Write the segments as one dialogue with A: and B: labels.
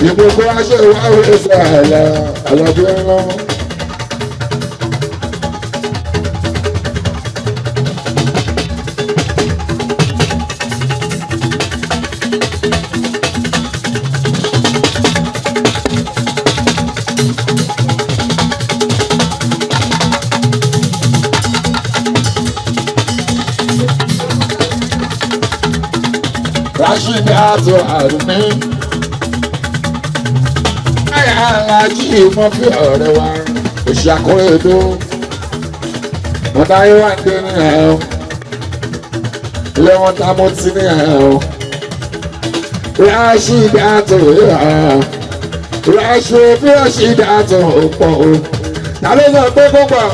A: ìgbòho aṣọ ìwáwé ẹsẹ̀ àlàbí ńlá. Rashid Ato Arumi alájí mọ́ fi ọ̀rẹ́ wa òṣì àkọ́rẹ́dó wọn táyé wà dé ní ẹ̀ ọ́ ilé wọn tá mo ti ní ẹ̀ ọ́ Rashid Ato Rashid Ato pọ̀ o ta ló sọ pé kó pọ̀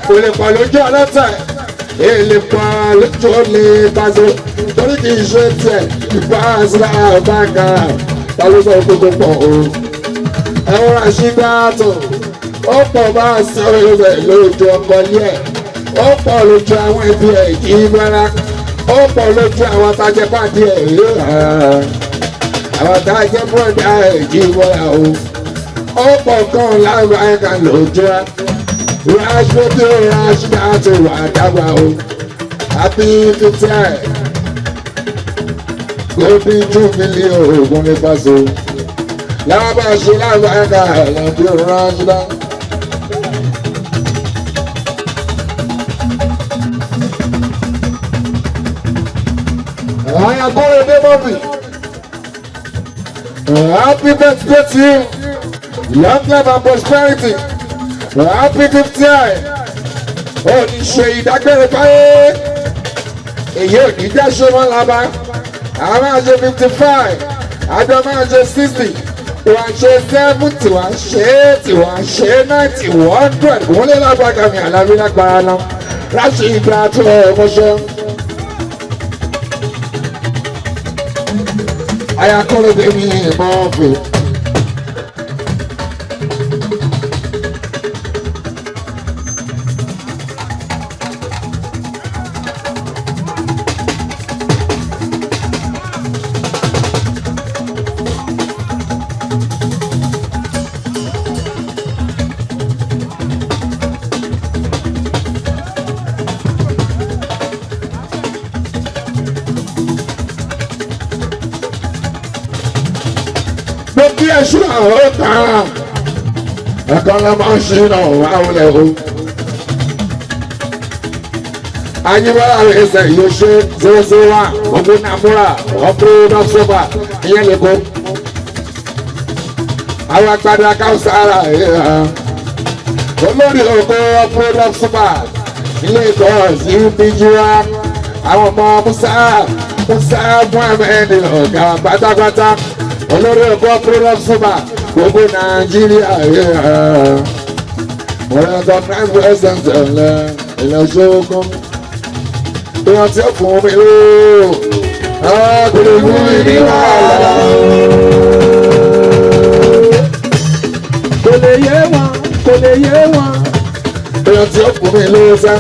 A: kò lè pọ̀ lójú ọlọ́tẹ̀ èlé pọ̀ lójú olè bàzọ́ torí kì í ṣe tiẹ̀ ìfọ̀ àṣìlá àbáńkà ta ló sọ pé kó pọ̀ o. Ẹ̀wọ̀n Rashid Ato ó pọ̀ bá a sí ọ̀rẹ́ lójú ọkọ̀ ní ẹ̀ ó pọ̀ lójú àwọn ẹbí ẹ̀ kì í bára ó pọ̀ lójú àwọn atajẹ́ pàdé ẹ̀ àwọn atajẹ́ bọ́ọ̀dà ẹ̀ kì í bọ́ra o ó pọ̀ kan láàrú àyíká lójú ẹ̀ Rashid Ato wà dábàá o happy 50th golden jubilee ogun ní Faso láwọn bá ṣe láwọn ẹ̀ka ẹ̀lẹ́bí Rashida. Àyà kọ́rọ̀ dé mọ́bì. Happy birthday to you. Long life and prosperity. Happy 50th. Ó ní ṣe ìdágbére fáyé. Èyí ò ní jẹ́ ṣe mọ́ lábá. Àwọn máa ṣe 55. Àjọ máa ṣe 60. Wọ́n ṣe 70, wọ́n ṣe 80, wọ́n ṣe 90, 100. Wọ́n lé lágbàgà mi àlàbí lágbára náà. Rashid Ato ọmọṣẹ́. Ayakọ́lẹ̀ bẹ́ẹ̀ ni ìmọ̀ ọ̀fẹ́. Bí ẹṣú àwọn ọ̀tá ẹ̀kan lọ máa ń ṣe náà wà wọlé o. Anyibala ẹsẹ̀ yóò ṣe 001 ọgbọ́n nàmúra ọ̀pọ̀ nọ́ọ̀sọ́fà ìyẹn lè kó. Àwọn agbada káwùsára olórí ògbó ọ̀pọ̀ nọ́ọ̀sọ́fà ilé ìkọ́ sí bíjúwa àwọn ọmọ Musa Muhammed ọ̀gá pátápátá. Olórí ọkọ̀ program sọ́ba gbogbo Nàìjíríà wọ́n yàtọ̀ prime president ìlọsọ́gbọ́n tó wọ́n ti fún mi ó kò lè fún mi ní wàhálà. Kò lè yé wọn tó wọ́n ti fún mi ló sẹ́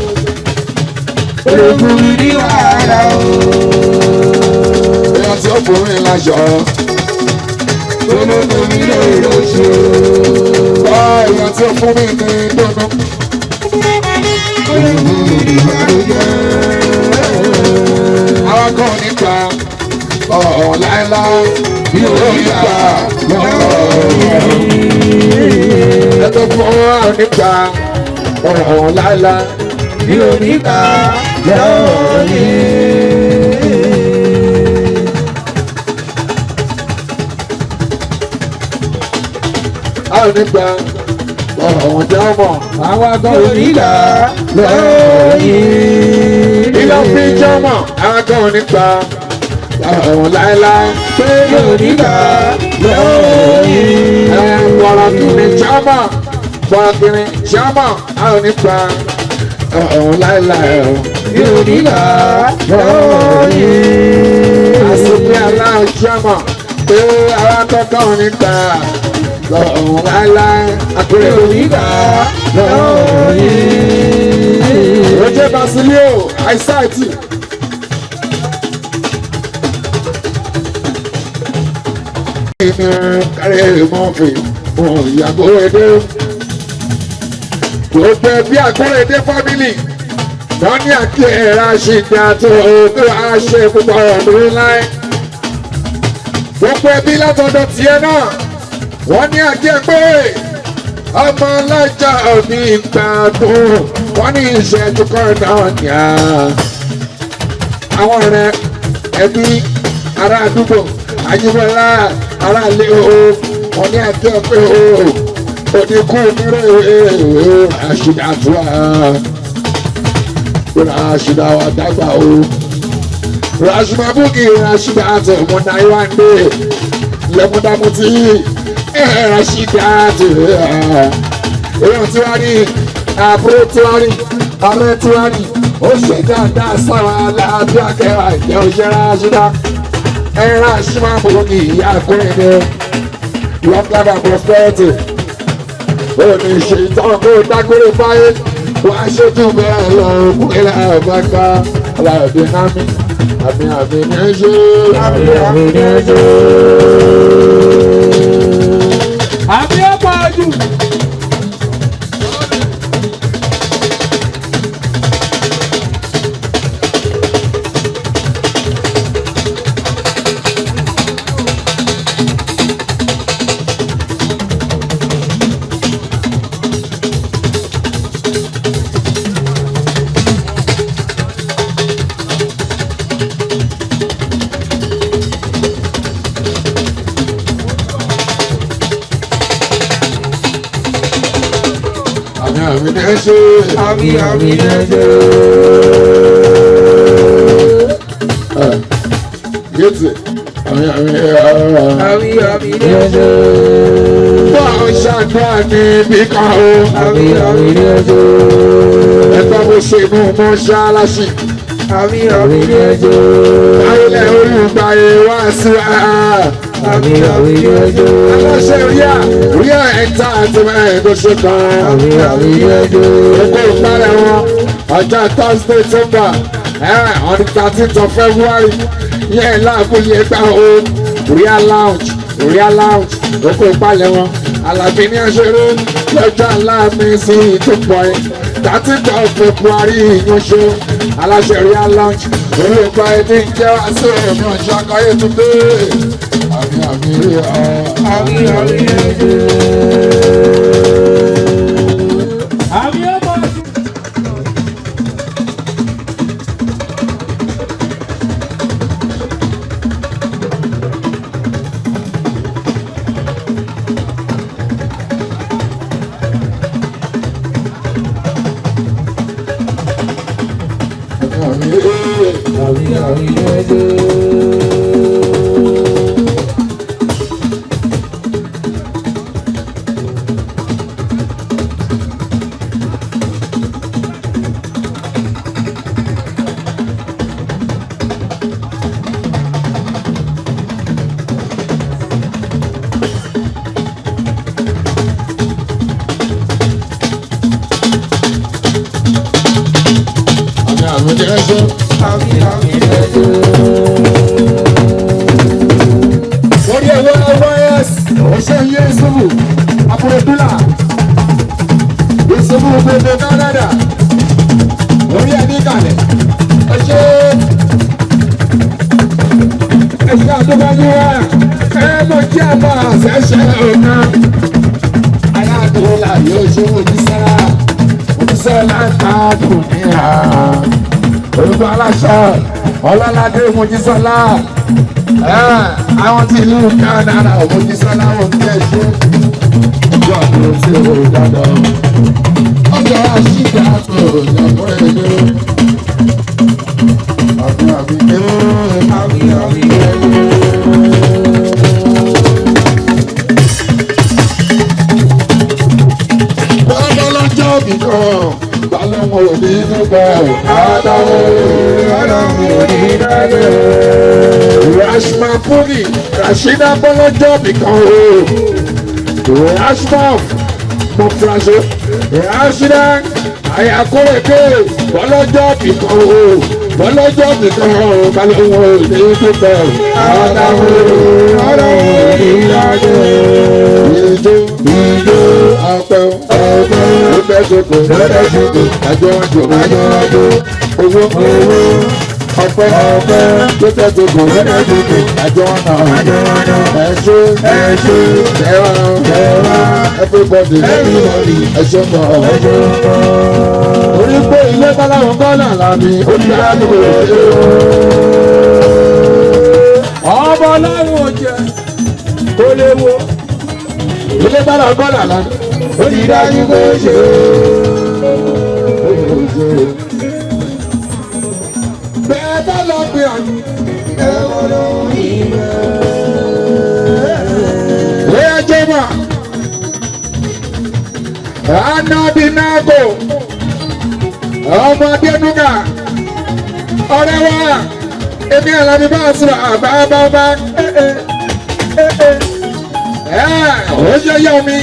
A: kò lè fún mi ní wàhálà. Tó wọ́n ti fún mi láṣọ. Olóògùn mi lè lóṣù. Báyọ̀ tí ó fún mi ní dúdú. Olóògùn mi ní ìbànújẹ́. Àwọn kan nípa ọ̀ọ́ láéláé bí onígbà lọ́wọ́. Ẹ̀tọ́ fún wa nípa ọ̀ọ́ láéláé bí onígbà lọ́wọ́. Nígbà ọ̀hún jẹ́ ọmọ àwọn agbọ̀n onígbà lọ́yìn. Ilé fi jọmọ àwọn agbọ̀n nígbà ọ̀hún láéláé pé onígbà lọ́yìn. Bọ̀rọ̀kìnrin jọmọ bọ̀rọ̀kìnrin jọmọ àwọn nígbà ọ̀hún láéláé pé onígbà lọ́yìn. Àsìkò aláwọ̀ jọmọ pé àwọn akọ́kọ́ nígbà. Lọ́hùn láíláí àkúrẹ́ onígbà lọ́yìn. Roger Basilio àìsáàtì. mọ́fì òun ìyàgò èdè gbogbo ẹbí Àkórèdé fámìlì wọ́n ní àkí ẹ̀rá ṣìdá tó tó àṣẹ púpọ̀ ọdún láì gbogbo ẹbí látọ̀dọ̀ tiẹ̀ náà wọ́n ní àkí ẹ pé ọmọ ọlọ́jà òbí ìgbà tó wọ́n ní ìṣẹ́jú kan náà ní àwọn ọ̀rẹ́ ẹbí ará àdúgbò Àjíbọ́lá ará ilé o wọ́n ní àkí ẹ pé o oníkú mìíràn àṣìdá tó Rashida wa dàgbà o Rashida Bukky Rashida àti ọmọdé ayéwáńdé lẹ́múdámú tí Rashida àti èèyàn tí wá ní àbúrò tí wá ní ọ̀rẹ́ tí wá ní ó ṣe dáadáa sára aláàbí akẹ́wà ìjẹ́ òṣèré Rashida Rashida Bukky ìyá Àkórèdé long life and prosperity ó ní ṣe ìtàn kó dágbére báyé wọ́n á ṣojú bẹ́ẹ̀ lọ òkúlẹ̀ àbáká aláàbí námi àbí ní ẹjọ́ àbí ní ẹjọ́. àbí ọ̀pọ̀ ọdún. Àmì ẹ̀jẹ̀. Yéètì àmì ẹ̀jẹ̀. Bọ́ọ̀ ṣàdúrà ní ibi kan o. Àmì ẹ̀jẹ̀. Ẹgbẹ́ bó ṣe mú mọ́ṣáláṣí. Àmì ẹ̀jẹ̀. Ayẹlẹ̀ olùgbàyè wá sí wa. Àmì ẹ̀jẹ̀. Aláṣẹ ríà ẹ̀ta àti mẹ́rin tó ṣe kan. Àmì ẹ̀jẹ̀. Oko ìpalẹ̀ wọn ọjọ́ Thursday December on the 13th of February yẹn láàbùlé gbà ó Ria Lounge oko ìpalẹ̀ wọn Àlàbí ní àṣẹrẹ lọ́jọ́ aláàmì sí ìtúpọ̀ ẹ̀ 13th of February ìyànṣe aláṣẹ Ria Lounge orí ìpa ẹni jẹ́ wá sí ẹ̀mí ọ̀ṣọ́ akọ́yé tún dé àmì Orí ẹ̀wọ́ ọwọ́ ọ̀ṣẹ́ Yéṣubù Àpòròdúlà Yéṣubù gbogbo Canada orí ẹ̀ní kalẹ̀ ẹ̀ṣẹ́ àdúgbàdúrà ẹ̀mọ̀ jẹ́ àbá àṣẹ́ṣẹ́ ọ̀nà ayáàdúrà yóò ṣe òjísẹ́lá káàdùn ní orúkọ aláṣọ ọlọ́ládé Mojísọ́lá àwọn tí ìlú Canada Mojísọ́lá wọn kí ẹ ṣe ọjọ́ àdúró sí owó dáadáa ọjọ́ àṣìṣe àtò ìyàpọ̀ èdè àmì bọ́lá lọ́jọ́ bìkan balẹ̀wọ̀n òní nígbà àdáwọ̀ òní dáadé. Rashida Bukky Rashida bọ́lọ́jọ́ bìkan o Rashida mo furaṣọ Rashida Àkórèdé bọ́lọ́jọ́ bìkan o bọ́lọ́jọ́ bìkan o balẹ̀wọ̀n òní nígbà àdáwọ̀ òní dáadé. bẹ́ẹ̀ ṣoko àjọ àjò owó ọpẹ́ tó tẹ́ tó kò àjọ ọ̀nà ẹ̀ṣẹ́ everybody ẹ̀ṣẹ́ mọ̀ orí pé ilé báláwọn kọ́nà láàmì onígbàdúgbò ọmọ láwọn jẹ kó lè wo ilé báláwọn kọ́nà láàmì onígbàdúgbò ṣe bẹ́ẹ̀ bá lọ pé àyè ẹ̀wọ̀n ló ń bẹ̀. Lẹ́yìn jẹ́mà Anabinago ọmọ Adénúgà ọ̀rẹ́ wa èmi àlàbí bá sọ̀rọ̀ àbábábá ó jẹ́ Yomi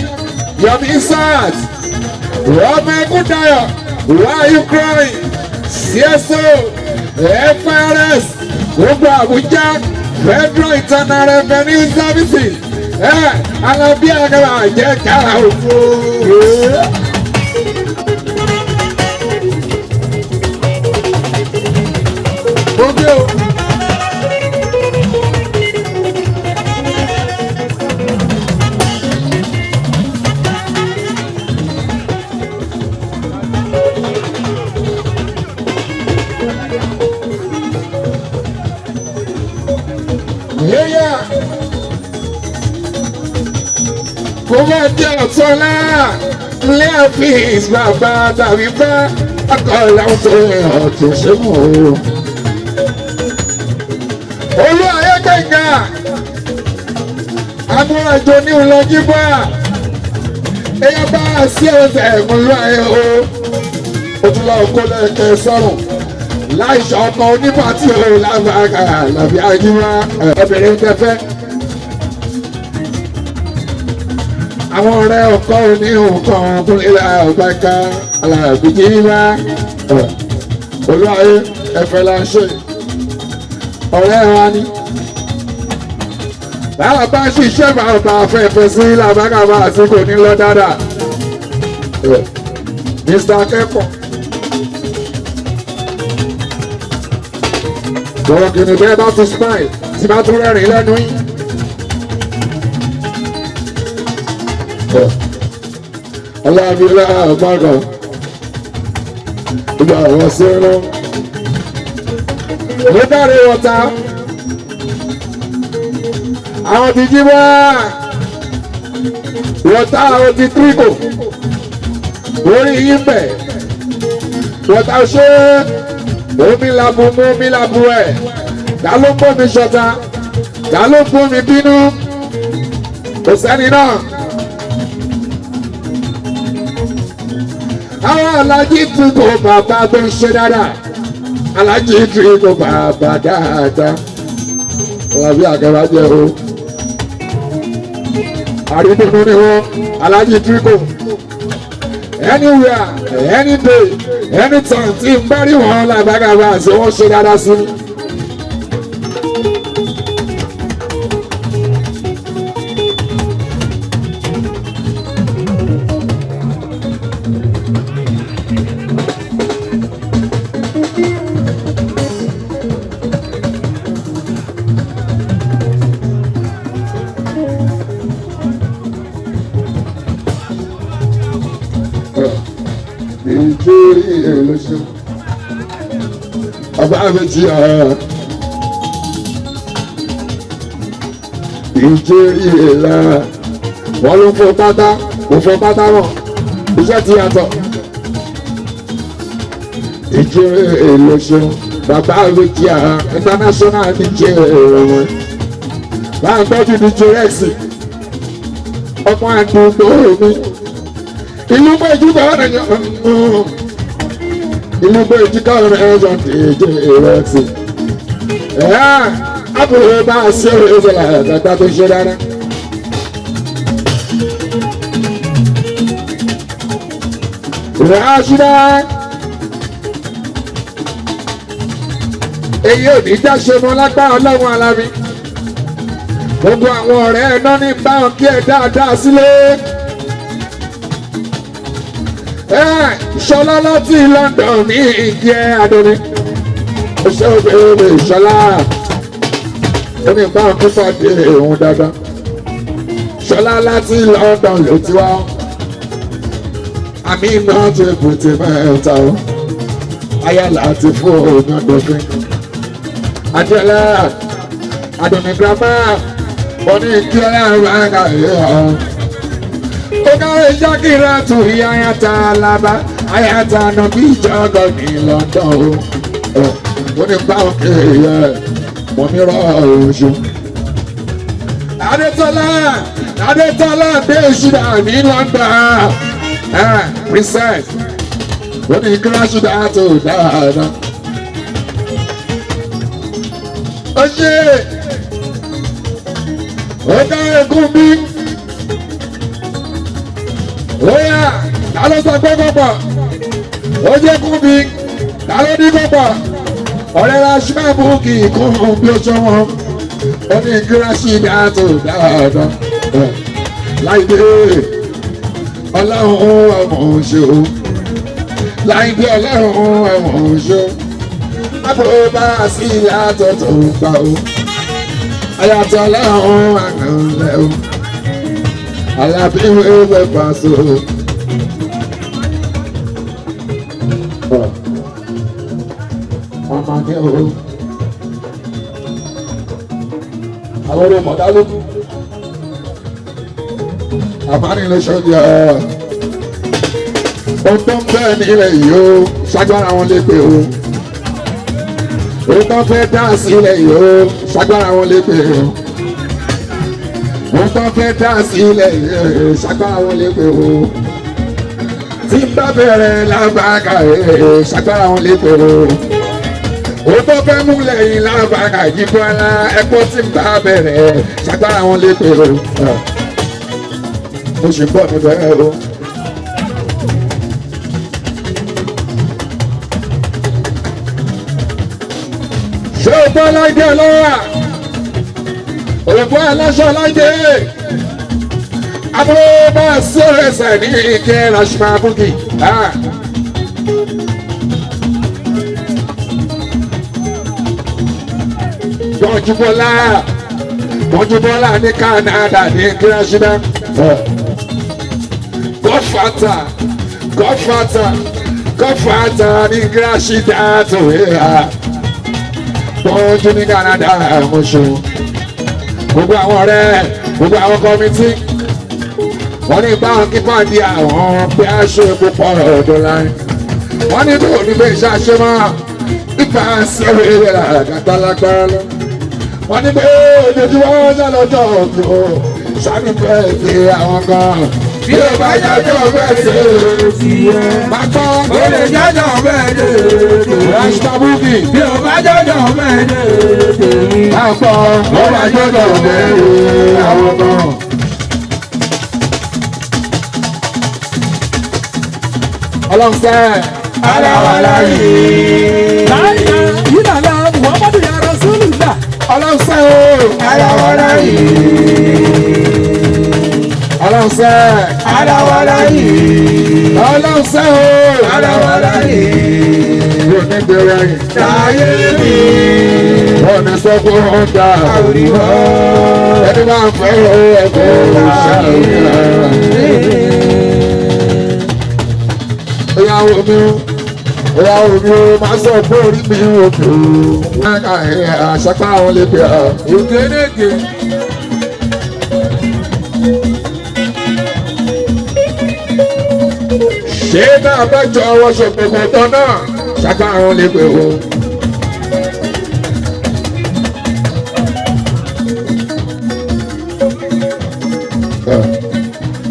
A: Sars ọmọ ẹkún dayọ̀ why are you crying CSO FRS gbogbo Abuja Federal Internal Revenue Services Alábí Àgàbà jẹ́ ká òfò. Gbogbo o. Kò máa jẹ́ ọ̀tọ́lá ilé àfihàn bàbá tàbí bá akọ̀ọ̀lá tó hàn tó ṣe mọ̀ o. Olú ayé kẹ̀kẹ́ amúrajọ ní ìlọ́jí bá ẹyẹ bá sí ọ̀sẹ̀ ìmúlú ayé o. Ojúlọ kó lẹ́kẹ̀ sọ̀rọ̀ láìsọ ọkọ̀ onípàtí o lábàgà làbí ajíwá ẹbẹ̀rẹ̀ tẹ́fẹ́. Àwọn ọ̀rẹ́ ọkọ ní nǹkan kúnlẹ̀ ọ̀gbẹ́ká alábìjì wá olúwayé ẹ̀fẹ̀ là ń ṣe ọ̀rẹ́ wa ni. Báwa bá ṣiṣẹ́ bàbá afẹ́fẹ́ sí làbágàbà àsìkò ní lọ dáadáa. Mr. Akẹ́kọ̀ọ́ bọ̀rọ̀ kìnnìún bẹ́ẹ̀ bá tún smile tí bá tún rẹ́rìn lẹ́nu yín. Alábílá àgbàgà ìgbà àwọn sẹ́rọ̀ ló dáre wọ̀ta àwọn ti jí wá wọ̀ta àwọn ti tíríkò orí yín bẹ̀ wọ̀ta ṣé omi làbù mú omi làbù ẹ̀ ta ló ń bọ́ mi ṣọ̀tá ta ló ń bọ́ mi bínú kò sẹ́ni náà. Àwọn alájí tún kò bàbá tó ń ṣe dáadáa alájí tún kò bàbá dáadáa Alábí Àgàbà jẹ́ o àrídùnú ni wọ́n alájí tún kò anywhere any day anytime tí n bá rí wọn làbàgàbà àti wọ́n ṣe dáadáa sí mi. Nítorí èlòṣù ọba àbẹ̀tì ọ̀rọ̀ nítorí èlà wọ́n ló fọ́ pátá kò fọ́ pátá mọ̀ iṣẹ́ ti yàtọ̀ nítorí èlòṣù bàbá àbẹ̀tì ọ̀rọ̀ international DJ wọn bá ń tọ́jú DJ Rex ọmọ àdúgbò mi. Ìlú bá ìjúbà ọ̀rẹ́ yẹn ìlú bá ìjúbà ọ̀rẹ́ yẹn DJ Rex àbúrò bá a ṣe òwe ìṣẹ̀lẹ̀ àgbàgbà tó ṣe dáná. Ràṣídà èyí ò ní já ṣe mọ́ lágbára Ọlọ́run Alábí gbogbo àwọn ọ̀rẹ́ ẹ̀ náà ní báwọn kí ẹ dáadáa sílé. Ìṣọlá láti London ní ìjẹ́ Adoni. Ṣé o bèrè Ìṣọlá? Ó ní bá ń pípa dé òun dáadáa. Ìṣọlá láti London ló ti wá. Àmì náà ti bùtì mẹ́ta o. Ayá láti fún òun ọdọ̀fin. Adéọlá, Adoni grandma, wọ́n ní kí ọlọ́run máa ń kà yé ọ. Ó káwé Ṣakira tù yí ayáta alábá, ayáta nà bí ìjọgọ̀ ní London o. Ó ní báwọn kéèyàn, mo ní rọ oṣù. Adétọ́lá, Adétọ́lá dé ìṣúná ní London. Princess, ó ní kíláṣí dáa tó dáadáa. Ó ṣe ó dá ẹkún bí ó yá ta ló sọ pé kọ́pọ̀ ó jẹ́ kún bí ta ló ní kọ́pọ̀ ọ̀rẹ́ ra ṣíbàbù kì í kún bí ó ṣe wọn ó ní kíláṣí dáàtò dáadáa láìpẹ́ ọlọ́run ẹ̀wọ̀n ṣe o láìpẹ́ ọlọ́run ẹ̀wọ̀n ṣe o àbúrò bá a sí ìyàtọ̀ tó ń gbà o ayàtọ̀ ọlọ́run àgbẹ̀lẹ̀ o alábíwé wẹ̀ pàṣẹ o. Màmá ní o àwọn ọmọ mọ̀dá lókù àmàlí ló ṣọ́jà ohun tó ń bẹ́ẹ̀ nílẹ̀ yìí o ṣágbára wọn lè pè o. Òun tó fẹ́ dá sílẹ̀ yìí ó ṣagbára wọn lè pè ó. Òun tó fẹ́ dá sílẹ̀ yìí ṣagbára wọn lè pè ó. Tí n bá bẹ̀rẹ̀ lábàákà ṣagbára wọn lè pè ó. Òun tó fẹ́ múlẹ̀ yìí lábàákà yìí bọ́ ẹ́lá ẹ̀kọ́ tí n bá bẹ̀rẹ̀ ṣagbára wọn lè pè ó. Mo ṣì ń bọ̀ níbẹ̀ o. Ṣé o gbọ́ láìdé ọlọ́wà? Òyìnbó aláṣọ láìdé. Abúlé bá sọ̀rọ̀ ẹsẹ̀ ní ike Rashma Bukki. Tọ́júbọ́lá ní Canada ní Kíráṣídá. Godfather ní Kíráṣídá tó yẹ. Tọ́jú ní Canada mọ̀ṣọ́. Gbogbo àwọn ọ̀rẹ́, gbogbo àwọn kọ́mítì. Wọ́n ní báwọn kíkọ́ di àwọn pé aṣọ epo pọ̀ ọ̀dọ̀ láì. Wọ́n ní kò ní bẹ́ẹ̀ ṣáṣe mọ́. Nípa sẹ́wọ̀n eré àgàtà lágbára lọ. Wọ́n ní pé ojoojúmọ́ ọjọ́ lọ́jọ́ ọ̀gbọ̀n. Sáré bẹ́ẹ̀ pé àwọn kan. Bí o bá jájọ́ bẹ́ẹ̀ ṣe bàtọ́ ó lè jájọ́ bẹ́ẹ̀ dé Rashma Bukki. Bí o bá jájọ́ bẹ́ẹ̀ dé bàtọ́ ó lè jájọ́ bẹ́ẹ̀ dé àwọn kan. Ọlọ́run sẹ́ aláwàlá yìí.
B: Láyé ìlànà Muhammadu ya Rasulullah.
A: Ọlọ́run sẹ́ o
B: Aláwàlá yìí.
A: Ọlọ́run sẹ́
B: Aláwàlá yìí.
A: Ọlọ́run sẹ́ o
B: Aláwàlá yìí.
A: yóò ní bẹ̀rẹ̀ yìí.
B: Láyé mi.
A: Wọ́n ní sọ pé wọ́n dà.
B: Àwòrán.
A: Ẹni máa ń fẹ́ ẹ̀kọ́ ṣàlùyà. Ìyàwó mi ó máa sọ pé orí mi ò tó. Àṣàpá àwọn lè pè á.
B: Ògèdègè.
A: Ṣé náà bá jọ ọwọ́ ṣòkòkò tán náà? Ṣàpá àwọn lè pè ó.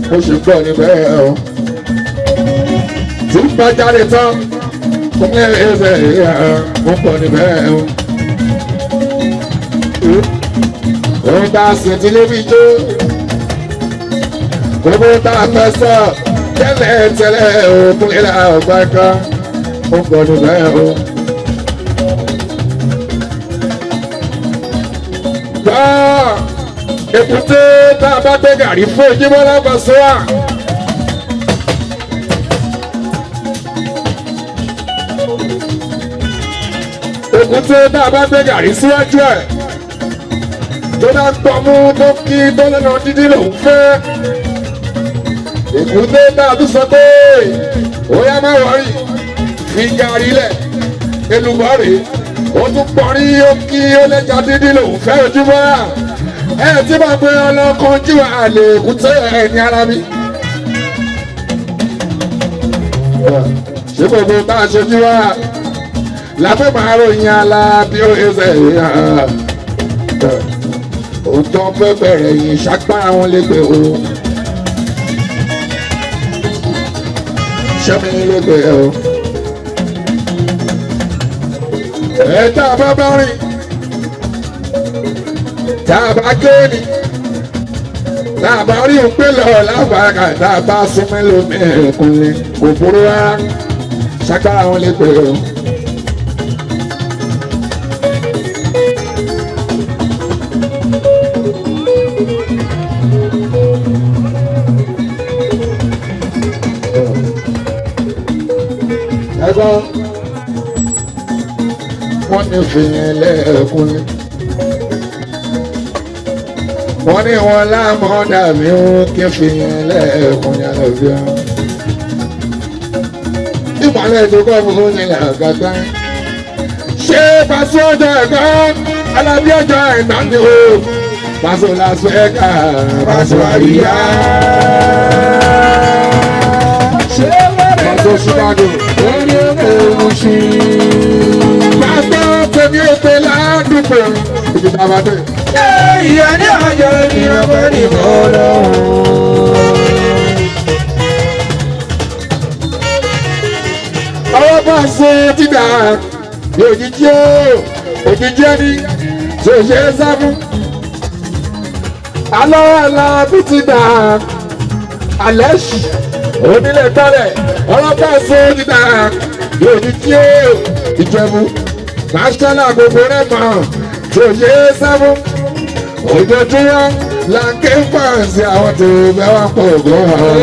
A: Mo ṣe gbọ́ níbẹ̀ o. Tí ń bá jáde tán, mo ní ẹ̀ẹ́dẹ̀ mo gbọ́ níbẹ̀ o. Òun ta sì ti lébi jó. Gbogbo ta fẹ́ sọ tẹ́lẹ̀ òkun lílà ọgbà kan. Mo gbọ́ níbẹ̀ o. Èkúté tá a bá gbé gàrí fún Ojúmọ́lá Pasuma. èkúté tá a bá gbé gàrí síwájú ẹ̀ tó bá gbọ́mú tó kí tó lẹ́nu dídí lòún fẹ́ èkúté tá a tún sọ pé ó yá má wọrí fi gàrí lẹ̀ èlùbọ́ rèé ó tún pọ̀rí ó kí ó lẹ́jà dídí lòún fẹ́ ojúmọ́ ẹ̀ tí bá gbé ọlọ́kan jí wà lè èkúté ẹ̀ ní ara mi. ṣé gbogbo bá a ṣe jí wá lábẹ́ máa ròyìn Alábí Oyèsè òótọ́ fẹ́ bẹ̀rẹ̀ yìí ṣàgbára wọn lè gbé o ṣẹ́mi lè gbé o tá a bá bá rìn tá a bá ké ni tá a bá rí òun pé lọ lágbàgà tá a bá súnmọ́ lómi ẹ̀kúnlẹ̀ kò burú rárá ṣàgbára wọn lè gbé o. Wọ́n ní fìyẹn lẹ́ẹ̀kúnlẹ̀ wọ́n ní wọn láàmú dàbí ó kí fìyẹn lẹ́ẹ̀kúnlẹ̀ àlọ́bíà ìmọ̀lẹ̀ tó kọ́ fún ní làgàtà ṣé Paso ọjọ́ ẹ̀kọ́ Alábí ọjọ́ ẹ̀nà ni ó Paso Las Vegas Paso àríyá Paso Chicago lórí òun ṣe. Paso tèmi ò pé ládùúgbò ìdí bàbá dé.
B: Ìyá ní àjọ ìrìnà pẹ́ ní bọ́ọ̀lọ́.
A: Ọwọ́ Paso ti dà ní òjijì ẹni tó ṣe é sáfù. Alọ́ Alábí ti dà alẹ́ ṣì onílé tọ́lẹ̀ ọlọ́pàá sóòdì náà yóò ní kí ó Ìjẹ̀bú national gbogbo rẹ̀ mọ̀ tó yé sábú ojoojúmọ́ là ń ké fàǹsì àwọn tó bẹ́ wá pọ̀ ògùn àwọn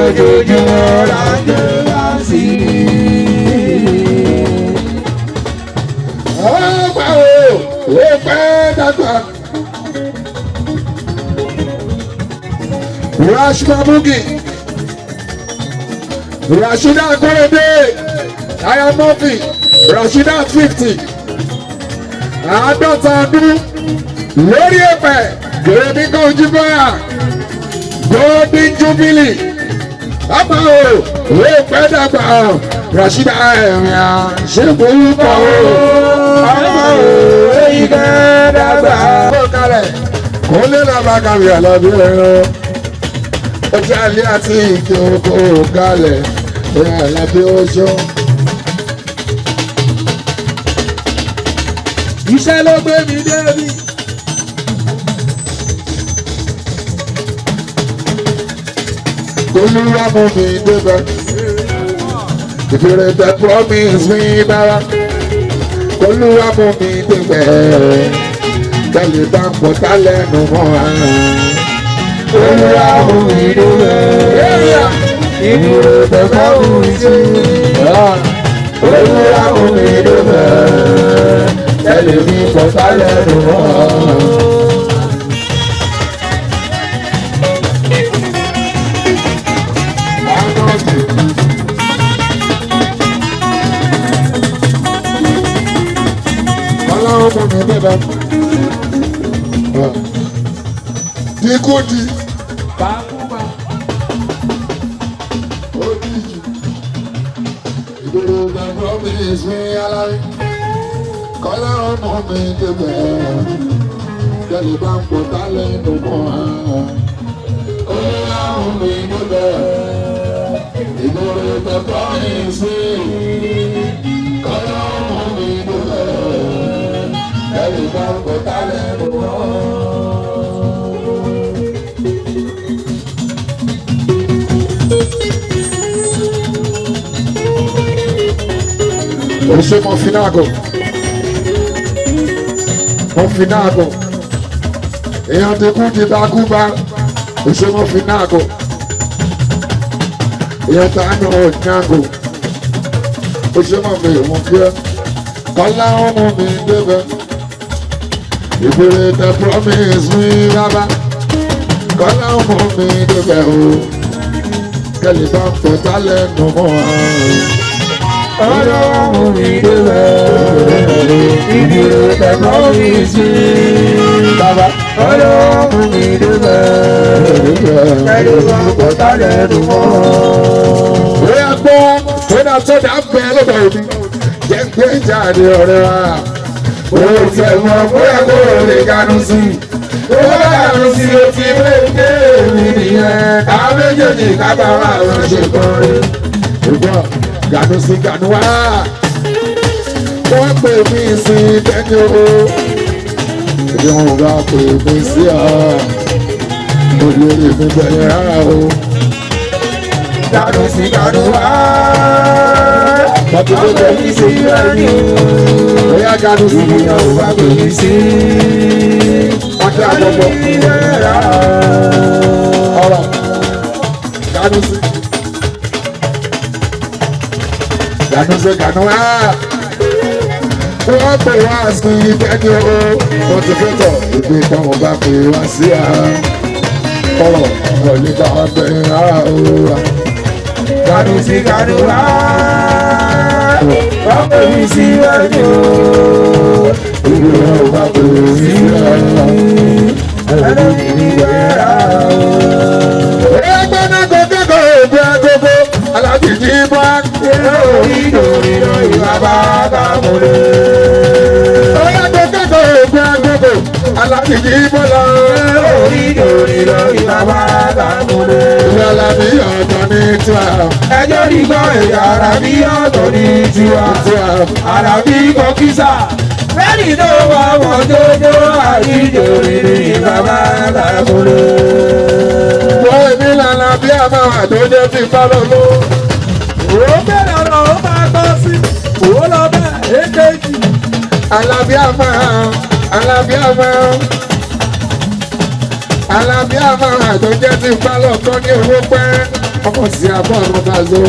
B: Ojoojúmọ́ là ń ké fàǹsì.
A: ọgbà ó pẹ́ dàgbà Rush Mabugi Rashida Korede Aya Murphy Rashida 50 àádọ́ta ọdún lórí ẹ̀pẹ̀ gèrèmí kan ojúbọ́yà Golden Jubilee ọgbà o ìwé ìpẹ́ dàgbà Rashida ẹ̀rìn àṣẹ́gun pọ̀ o
B: Ọmọ èyí kẹ́ dàgbà.
A: kò lè lọ́ba kàwé Alábí ẹ̀rọ ojú alẹ́ àti ìkí oko kalẹ̀ ẹ̀rọ Alábí oṣù.
B: Iṣẹ́ ló gbé mi débi.
A: Olúwa mú mi débẹ̀. If you read the promise me dára. Olúwa mú mi débẹ̀. Tẹ̀lé bá ń pọ̀ tálẹ́nu mọ́ àrùn.
B: Olúwa mú mi débẹ̀. Ìdúró tẹ̀kọ́ mú mi sí. Olúwa mú mi débẹ̀. Tẹ̀lé mi pọ̀ tálẹ́nu mọ́ àrùn.
A: Ọlọ́run mú mi débẹ̀. Díkùdì.
B: Bàbá.
A: Odiji. Ìdúró the promise me Alábí. Kọ́lọ́run mú mi débẹ̀. Tẹ̀lé bá ń pọ̀ tálẹ́nu mọ́ àrùn. Olúwa mú mi débẹ̀. Ìdúró the promise me. Kọ́lọ́run mú mi débẹ̀. Tẹ̀lé bá ń pọ̀ tálẹ́nu mọ́ àrùn. Oṣù Mọ̀fínágò èèyàn ti kú ti bá kú bá oṣù Mọ̀fínágò èèyàn tá a nù ọ̀nyàgò oṣù Mọ̀fínágò kọ́lá ọmọ mi débẹ̀. Ìbéèrè tẹ promise mi bàbá. Kọ́lá ọmọ mi débẹ̀ o. Kẹ́lí bá ń pọ̀ tálẹ̀ nù mọ́ àrùn.
B: Ọlọ́run mi débẹ̀, ìbéèrè tẹ promise mi.
A: Bàbá
B: Ọlọ́run mi débẹ̀, kẹ́lí bá ń pọ̀ tálẹ̀ nù mọ́.
A: bóyá gbọ́ tóná tó dà bẹ́ lọ́dọ̀ òbí. Jẹ́ ń gbé jáde ọ̀rẹ́ wa. Owó tiẹ̀ mọ̀ bóyá kó o lè ganu sí. Owó ganu sí o ti wé dé mi nìyẹn. Àwọn méjèèjì kábà wà wọ́n ṣe kọrin. Ṣùgbọ́n ganu sí ganu wá. Wọ́n pè mí sí tẹ́ni o. Ìdí wọn bá pè mí sí ọ. Olórí mi bẹ̀rẹ̀ rárá o.
B: Ganu sí ganu wá.
A: Bọ́tú tó
B: Ọ̀pẹ̀
A: jẹ́
B: mi sí ẹni o.
A: bóyá ganu sí mi náà
B: Ìyàwó bá pè mí sí.
A: wọ́n tẹ́ àgbọ̀gbọ̀. Ọ̀rọ̀ ganu sí. Ganu sí ganu wá. Wọ́n pè wá sí tẹ́ni o. Wọ́n ti fẹ́ tọ̀ ìgbé kan wọ́n bá pè wá sí à. Ọ̀rọ̀ ọ̀lẹ́ bá wọn pè rárá o.
B: Ganu sí ganu wá. Ọ̀pẹ̀ mi sí ẹni o.
A: Ìgbé kan wọ́n bá pè wá sí à.
B: Ẹlẹ́mi ní wẹ́rà o.
A: Ẹgbẹ́ náà kò kẹ́kọ̀ọ́ òbí agogo alábìjì bá.
B: Ìdòrìdò ìbàbá kàmúlé.
A: Ẹgbẹ́ kẹ́kọ̀ọ́ òbí agogo alábìjì bọ́lá.
B: Ìdòrìdò ìbàbá kàmúlé.
A: Ìyàlá mi ọ̀tọ̀ ní tiwa.
B: Ẹjọ́ nígbà ẹ̀yà ara bí ọ̀tọ̀ ní tiwa. Ara bí kọkísà. Bẹ́ẹ̀ni tó wà wọ́n jójó àti ìdòrìdò ìbàbá kàmúlé.
A: Wọ́n èmi lànà bí a máa wà tó jẹ́ fi bá lọ lọ.
B: Ó bẹ̀rẹ̀ ọ̀rọ̀ ó máa tọ́ sí. Òwò lọ bẹ̀ èkejì.
A: Alábí àmà Alábí àmà Alábí àmà tó jẹ́ fi bá lọ tọ́ ní owó pẹ́. Ọkọ̀ sí àbọ̀ ọ̀rọ̀ bá lọ.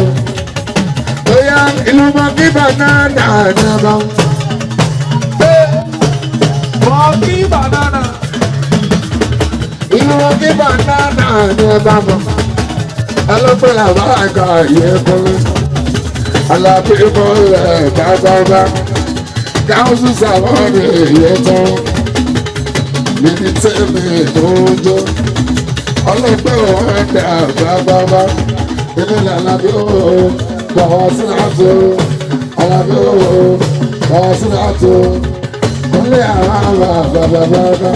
A: Bóyá ìlú mọ kí banana náà bá ń.
B: Mọ̀kí bànánà.
A: Ìlú mọ kí banana náà bá mọ̀. Ọlọ́pẹ́ làwọn àgbà yẹ kọ́lé. Alábí bọ́ọ̀lẹ̀ bábábá. Káwùsù sàmọ́ọ̀nì yẹ tán. Níbi tẹ́mi tó ń jó. Ọlọ́pẹ́ wọn dà bábábá. Ilé làlábí ó bọ̀wọ̀ sínú àtò. Alábí ó bọ̀wọ̀ sínú àtò. Kúnlé àwọn bàbá.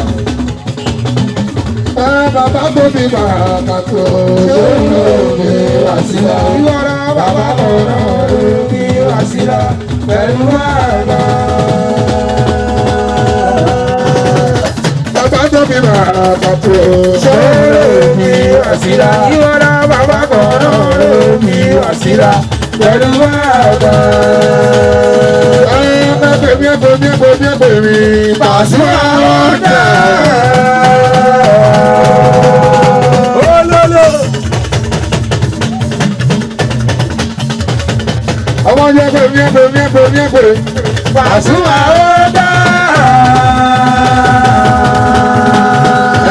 A: Bàbá tó bí bàbá tó lórí àṣìlá.
B: Ìwọ̀rọ̀ bàbá ọ̀rọ̀ lórí àṣìlá pẹ̀lú àgbà.
A: Bàbá tó bí bàbá tó
B: Lórí àṣìlá. Ìwọ̀rọ̀ bàbá ọ̀rọ̀ lórí àṣìlá pẹ̀lú àgbà.
A: Ẹgbẹ̀mí Pasuma ọ̀dà.
B: Olólò.
A: Àwọn ẹgbẹ̀mí
B: Pasuma ọ̀dà.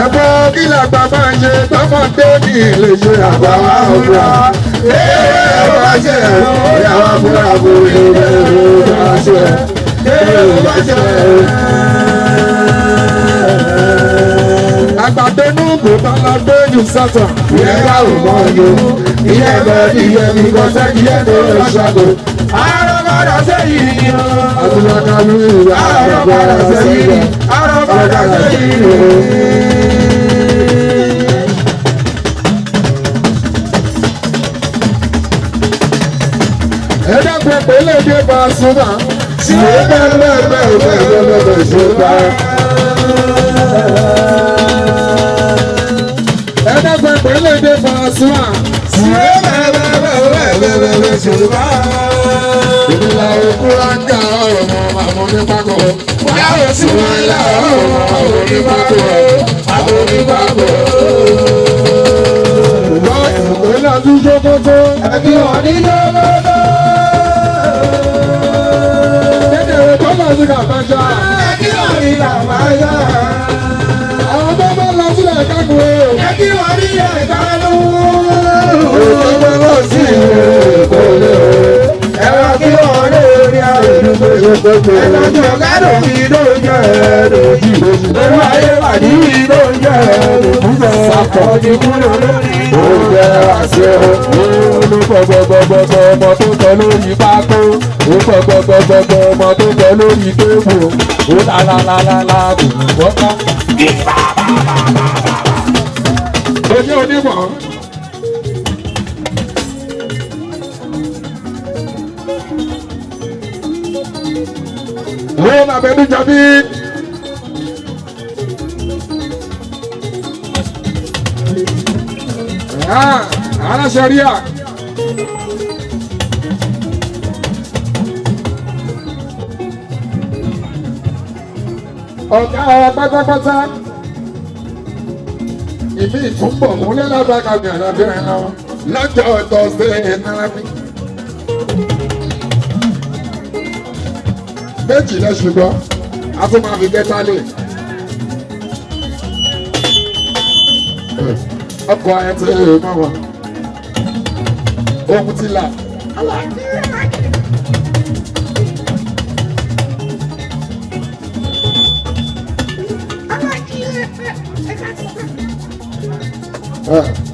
A: ẹ̀bọ́ kí làgbà máa ń ṣe tọ́mọdé ní ilé ṣe àgbà wa ọ̀gbà. Bá ṣe ìyàwó àbúrò àbúrò bá ṣe bá ṣe. Àgbàdo nùgbò bá lọ gbé jù sọ́tọ̀. Ìyẹn bá wù mọ́ yo. Ìyẹn bẹ́ẹ̀ ni ìyẹn mi kọ́ sẹ́yìn yẹn tó lọ ṣàgò.
B: Àrọ̀gbọ́dọ̀ sẹ́yìn ni o.
A: Àtúntò kan ní ìwà
B: Àrọ̀gbọ́dọ̀ sẹ́yìn ni. Àrọ̀gbọ́dọ̀ sẹ́yìn ni o.
A: ẹ̀dàgbẹ́ pẹ̀lẹ́ dé Pasuma. Sì é bẹ́ẹ̀ ṣùgbà. ẹ̀dàgbẹ́ pẹ̀lẹ́ dé Pasuma.
B: Sì é bẹ́ẹ̀ ṣùgbà.
A: Ìdílé òkúra ń jà ọ̀rọ̀ mọ́ àwọn onípákó. Yàrá sí wọn ilé ọ̀rọ̀ mọ́ àwọn onípákó. Àwọn onípákó. Lọ ìwé náà tún ṣókótó.
B: Ẹbí wọn ní lọ́wọ́lọ́.
A: Kéde
B: kí wọ́n ní ẹ̀ka ló.
A: Òṣèlú lọ sí ìkọlẹ̀ o.
B: Ẹ̀rọ kí wọ́n lè rí àrùn gbogbo. Ẹ̀tọ́jú ọ̀gádùn mi ló ń jẹ́ ẹ̀ẹ́dọ̀jì. Lórí ayé pàdé mi ló ń jẹ́ ẹ̀ẹ́dọ̀jì. Sàkọ́ ti kúrò lórí.
A: Ó jẹ́ àṣẹ olùgbọ̀gbọ̀gbọ̀gbọ̀ ọmọ tó tẹ lórí pákó. Ó gbọ̀gbọ̀gbọ̀gbọ̀ ọmọ tó tẹ lórí tébù. Ó lálálálálá kò wọ́pá. Ojú onímọ̀. Ó máa bẹ̀rù jọbí. Aláṣẹ rí à. Ọ̀gá wa pátápátá. Ìmí ìtúbọ̀ múlẹ̀ lábàkà mi àdábìrin lọ. Lọ́jọ́ Thursday náírà mi. Méjì lẹ ṣùgbọ́n, a tún máa fi gẹ́tà lè. Ọkọ̀ ayẹ ti rè mọ́ wọn. Ohun ti là.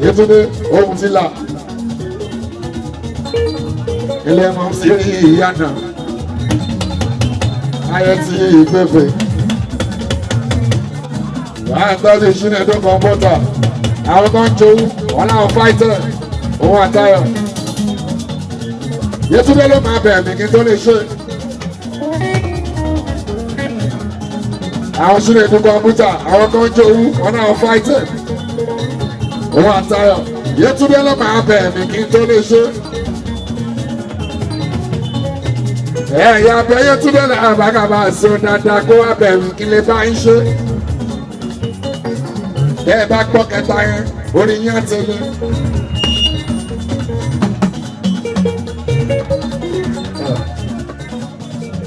A: Yétúndé ohun ti là. Ilé ẹ̀mọ́ sí ìyá náà. Ayẹ ti ìgbẹ́fẹ̀. Wàá tọ́jú ìṣúná ẹ̀dọ́ kọ̀ǹpútà. Àwọn kan jowú, wọn láwọn fáìtẹ̀, òun àtayọ̀. Yétúndé ló máa bẹ̀ mí kí n tó lè ṣe. Àwọn ìṣúná ẹ̀dọ́ kọ̀ǹpútà, àwọn kan jowú, wọn láwọn fáìtẹ̀, òun àtayọ̀. Yétúndé ló máa bẹ̀ mí kí n tó lè ṣe. Ẹ̀yà abẹ́ Yétúndé náà bàgàbà ṣe dáadáa kó wá bẹ̀ mí kí n lè bá yín ṣe. Bẹ́ẹ̀ bá gbọ́ kẹta yẹn, orí yín á tẹ̀lé.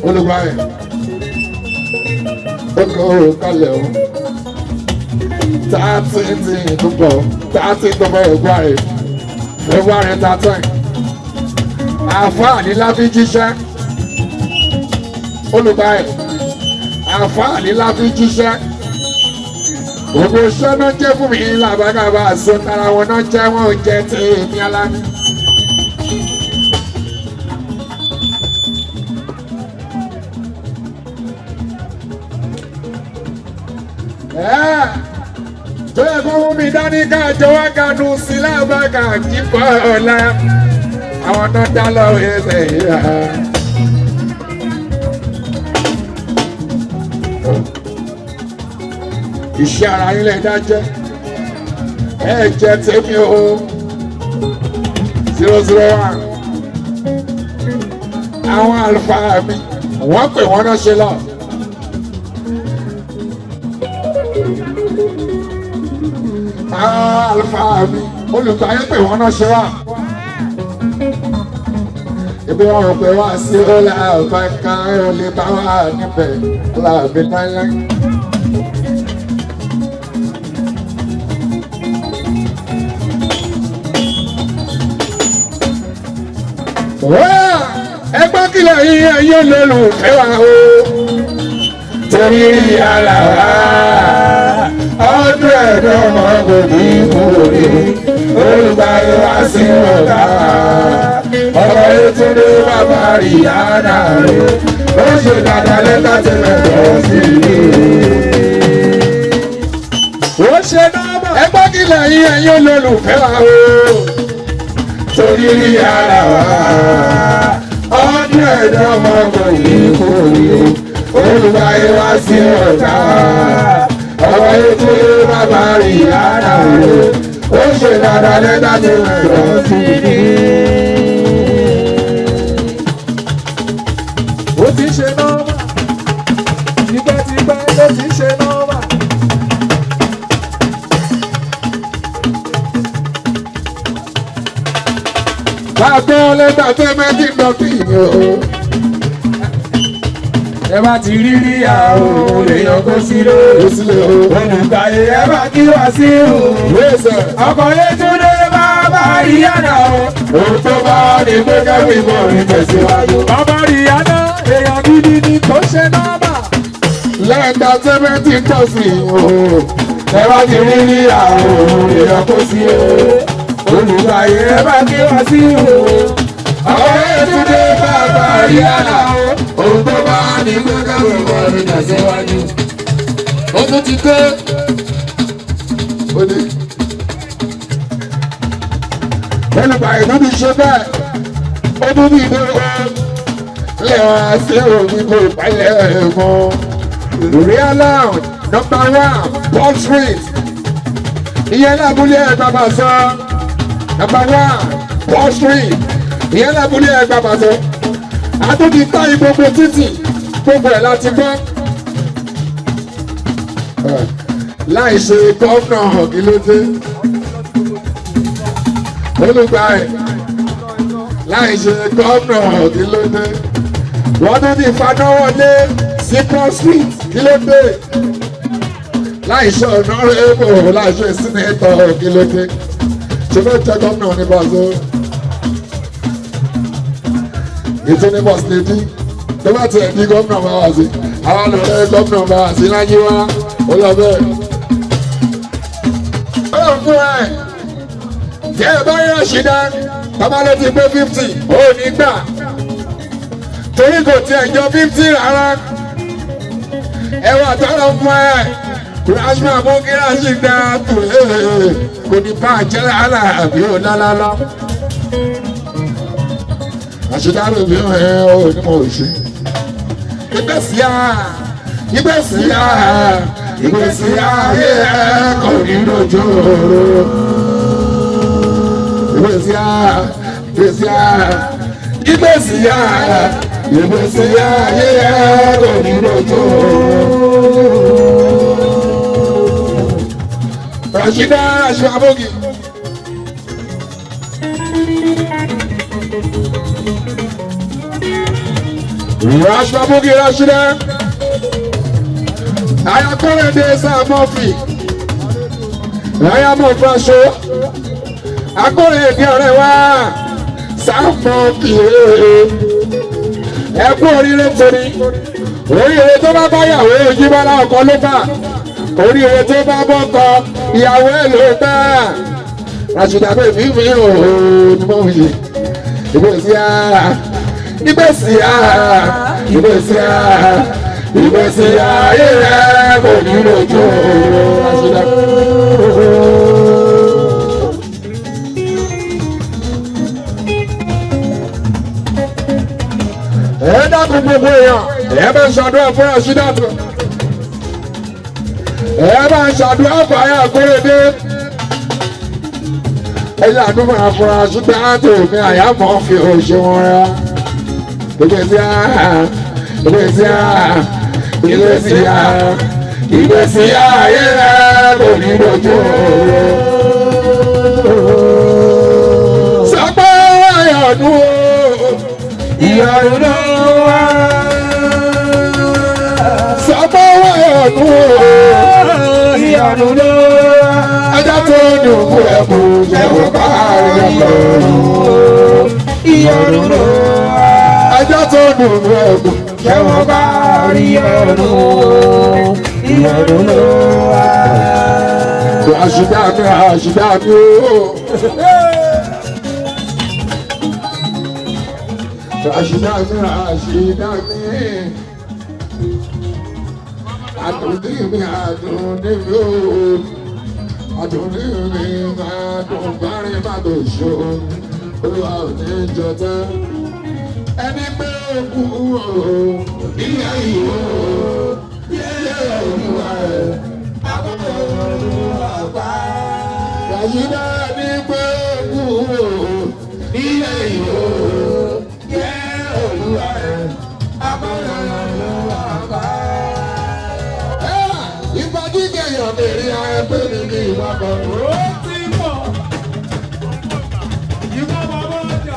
A: Olùgbà yẹn, ó kọ́ òun kalẹ̀ o. Táàtì ti ìdúpọ̀, táàtì ìdúpọ̀ ìgbà rẹ̀, February 13. Àǹfààní láfi jíṣẹ́. Olùgbà yẹn, àǹfààní láfi jíṣẹ́. Gbogbo iṣẹ́ náà jẹ́ fún mi làbágàbà àṣọ tara wọn náà jẹ́ wọn ò jẹ́ tí èmi alámi. Tó yẹ kó mú mi dání káàjọ wá kanu sí lábàgà kíkọ́ ọ̀la. Àwọn náà dá lọ ẹsẹ̀ yìí. Iṣẹ́ ara yín lè dájẹ́. Ẹ jẹ́ tèmi o. 001. Àwọn àlùfáà mi, wọ́n pè wọ́n náà ṣe lọ. Àwọn àlùfáà mi, olùgbàyé pè wọ́n náà ṣe wà. Ibi wọn rò pé wá sí ọlá àbáká ò lè bá wà níbẹ̀ láàbí náírà. Ẹgbẹ́ kìlọ̀ yìí ẹ̀yọ́ lólùfẹ́ wa o. Torí ara wa, ọdún ẹ̀dọ́ ọmọ kò ní kúrò. Olùgbàyè wá sí ọ̀gá. Ọmọ Yétúndé bàbá Rìhánà rẹ̀. Ó ṣe dada lẹ́tà tí mẹ́tọ́ sí i. Ó ṣe nọ́ọ̀bà. Ẹgbẹ́ kìlọ̀ yìí ẹ̀yọ́ lólùfẹ́ wa o. Torí ara wa, ọdún ẹ̀dọ́ ọmọ kò ní kúrò. Olùgbàyè wá sí ọ̀gá. Ọmọ Yétúndé bàbá Rìhánà rẹ̀. Ó ṣe dada lẹ́tà tí mẹ́tọ́ sí i.
B: Ó ti ṣe nọ́ọ̀bà. Tipẹ́tipẹ́ ló ti ṣe nọ́ọ̀bà.
A: Bàbá ọlẹ́gbà tó mẹ́tì lọ́kì yìí o.
B: ẹ bá ti rí rí àwọn èèyàn kó sí lórí. olùgbàyè ẹ bá kí wá sí ìhù. ọkọ̀ Yétúndé bàbá Rihanna o. òun tó bá ní pé kẹ́mi mọ̀ ní tẹ̀síwájú. bàbá Rihanna èèyàn gidi ni kò ṣe nọ́ọ̀mà.
A: lẹ́ẹ̀dá sẹ́mẹ́ntì pọ̀ sí i.
B: ẹ bá ti rí rí àwọn èèyàn kó sí lórí. olùgbàyè ẹ bá kí wá sí ìhù. ọkọ̀ Yétúndé bàbá Rihanna o. òun tó bá ní pé kẹ́mi mọ̀ ní tẹ̀síwájú.
A: ó tún ti dé. olùgbàyè tó ti ṣe bẹ́ẹ̀ ó tún ní ìdúró lẹ́wọ̀n sí òun kò pálẹ̀ mọ́. Real Lounge number 1 Paul Street ìyẹn lábúlé ẹgbàá sọ number 1 Paul Street ìyẹn lábúlé ẹgbàá sọ àtúntì táyì gbogbo títì gbogbo ẹ̀ láti gbọ́ láì ṣe gómìnà Ògìlódé Olùgbàyè láì ṣe gómìnà Ògìlódé wọ́n tún ti faná wọlé sí Paul Street Ògìlódé láì ṣe ọ̀nà èèbò láì ṣe sínẹ́tọ̀ Ògìlódé ṣe fẹ́ jẹ́ gómìnà ní Bàzó ètò ní bọ́sì lè dín tó bá tiẹ̀ di gómìnà bá wà sí àwọn olùrẹ́ gómìnà bá wà sí láyé wá ó lọ bẹ́ẹ̀. ó fún ẹ tí ẹ bá yẹ ṣìdá bàbá ló ti pé 50 ó ní gbà torí kò tiẹ̀ jọ 50 rárá ẹwà tọ́lọ̀ fún ẹ kùrásùmá mú kíláàsì dá tòlé kò ní bá àjẹrà àlà àbí ò lálálá àṣìdáàrò bí wọn ẹ ọ ní mo ṣe ìgbésí ayé ẹ kò ní lójú ìgbésí ayé ẹ kò ní lójú Rashida Abogi. Abogi Rashida. Ayakore de Sam Murphy. Aya Murphy aṣọ. Akore di ọ̀rẹ́ wa. Sam Murphy. Ẹ kú oríire torí. Oríire tó bá báyàwó Jíbọ́lá ọkọ ló bá. Oríire tó bá bọ́kọ ìyàwó ẹ̀ ló bá. Rashida bẹ́ẹ̀ mi ni mo ń yè. Ìgbésí ayé rẹ̀ kò ní lójú Rashida. Ẹ dákun gbogbo èèyàn, ẹ bá ń ṣàdúrà fún Rashida tó. Ẹ bá ń ṣàdúrà fún Ayakóredé. Ẹ ṣàdúrà fún Rashida tó ní àyàmọ́ fi òṣèwọ̀n rẹ̀. Ìgbésí ayé rẹ̀ kò ní lójú sọpọ́ ìyọ̀nù
B: ìyọ̀nù wá.
A: sọpọ́ ìyọ̀nù
B: wá.
A: ajá tó dùn fún ẹ̀kú jẹ́wọ́ bá ìyọ̀nù
B: ìyọ̀nù wá.
A: ajá tó dùn fún ẹ̀kú
B: jẹ́wọ́ bá ìyọ̀nù wá.
A: Rashida mi o. Rashida mi. Adùnní mi o. Adùnní mi bárin má tó ṣó. Olúwa ò ní jọtẹ́. Ẹni pé òkú o. Ilé ìwò. Ilé olúwa rẹ̀. Rashida ní pé òkú o. Ilé ìwò. Ilé olúwa rẹ̀. Ìgbà jíjẹ yàn bèrè ẹgbẹ́ mi ní ìwà kan.
B: Ó ti mọ̀. Ìwọ bàbá ọjà.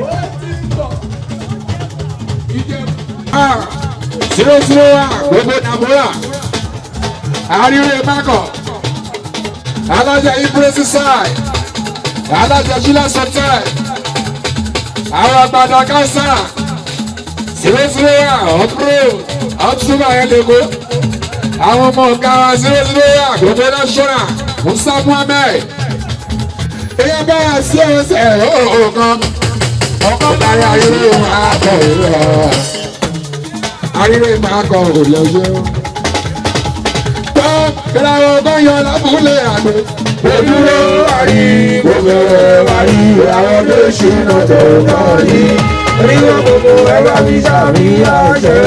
B: Ó ti mọ̀.
A: 001 gbogbo nàbọ́là àríwé mákọ̀ alájà ìpírẹ́sì sáì alájà ṣílá sọtẹ́ àwọn àgbàdo kánsá 001 ọ̀pọ̀ ọ̀túnbà yẹn lẹ́kọ́ àwọn ọmọ ọ̀gá wa 001 gbogbo náṣọ́nà Musa Muhammed èyí bá wà sí ọ̀sẹ̀ ọ̀kan ọkọ̀ lárí àríwé mákọ̀ àríwé mákọ̀ òlọ́yọ́ kíláwó gbọ́yọ̀ lábúlé àgbẹ̀. Ojúlé wàrí gbogbo wàrí àwọn tó ṣìnà tó kọ́ yìí. Oníwọ̀n gbogbo ẹgbẹ́ mi sàmì àṣẹ.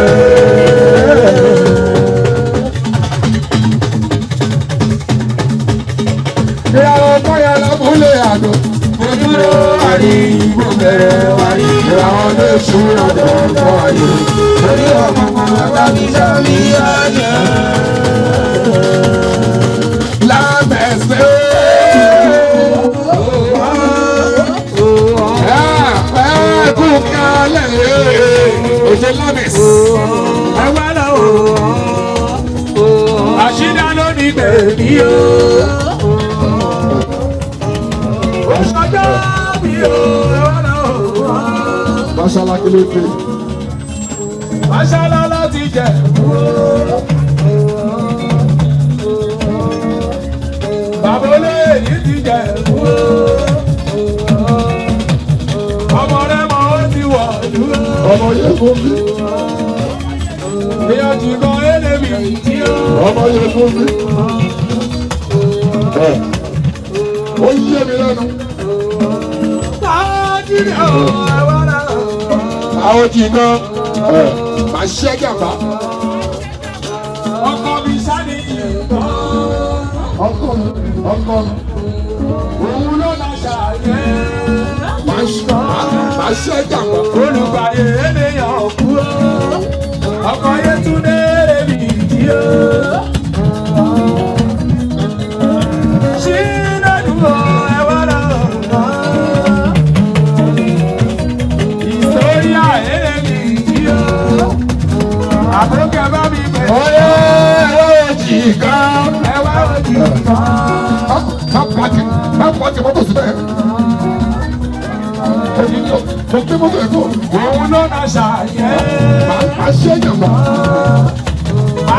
A: Kíláwó gbọ́yọ̀ lábúlé àgbẹ̀. Ojúlé wàrí gbogbo wàrí àwọn tó ṣìnà tó kọ́ yìí. Oníwọ̀n gbogbo ẹgbẹ́ mi sàmì àṣẹ. Oje Lamis.
B: Ẹwàlá o, àṣìdá ló ní bẹ̀ẹ̀ni o. Ọjọ́ mi o, ẹwàlá o.
A: Mashallah kí ló dé?
B: Mashallah láti jẹ o. Bàbá olóyè yìí ti jẹ o. Ọmọ rẹ̀ mọ̀ ó ti wọ̀ dúró.
A: Ọmọ yẹn kò bí.
B: Ìyá ti kọ ẹlẹ́mì tí ó.
A: Ọmọ yẹn kò bí. Ó yé mi lẹ́nu.
B: Táàjìrì ọ̀ ẹ̀wọ̀n o.
A: Àwọn jì náà máa ṣẹ́ jàmbá.
B: Ọkọ mi sáré ìbọn.
A: Ọkọ mi.
B: Òun ló na ṣàyẹ̀.
A: Máa ṣẹ́ jàmbá.
B: Olùgbàyè ènìyàn kú ó. Ọkọ Yétúndé rèmi ìdí ó. Ṣínàdúró ẹ̀wọ̀n o. Ìsòríà èmi ìdí ó. Àbúkẹ́ bá mi pè.
A: Oyè òjì kan.
B: Ẹ̀wọ̀n òjì kan.
A: Má pàtì mọ́tò síbẹ̀. Mo gbé mọ́tò ẹ̀kọ́.
B: Òun ló na ṣàyẹ̀.
A: Máa ṣẹ́ jàmbá.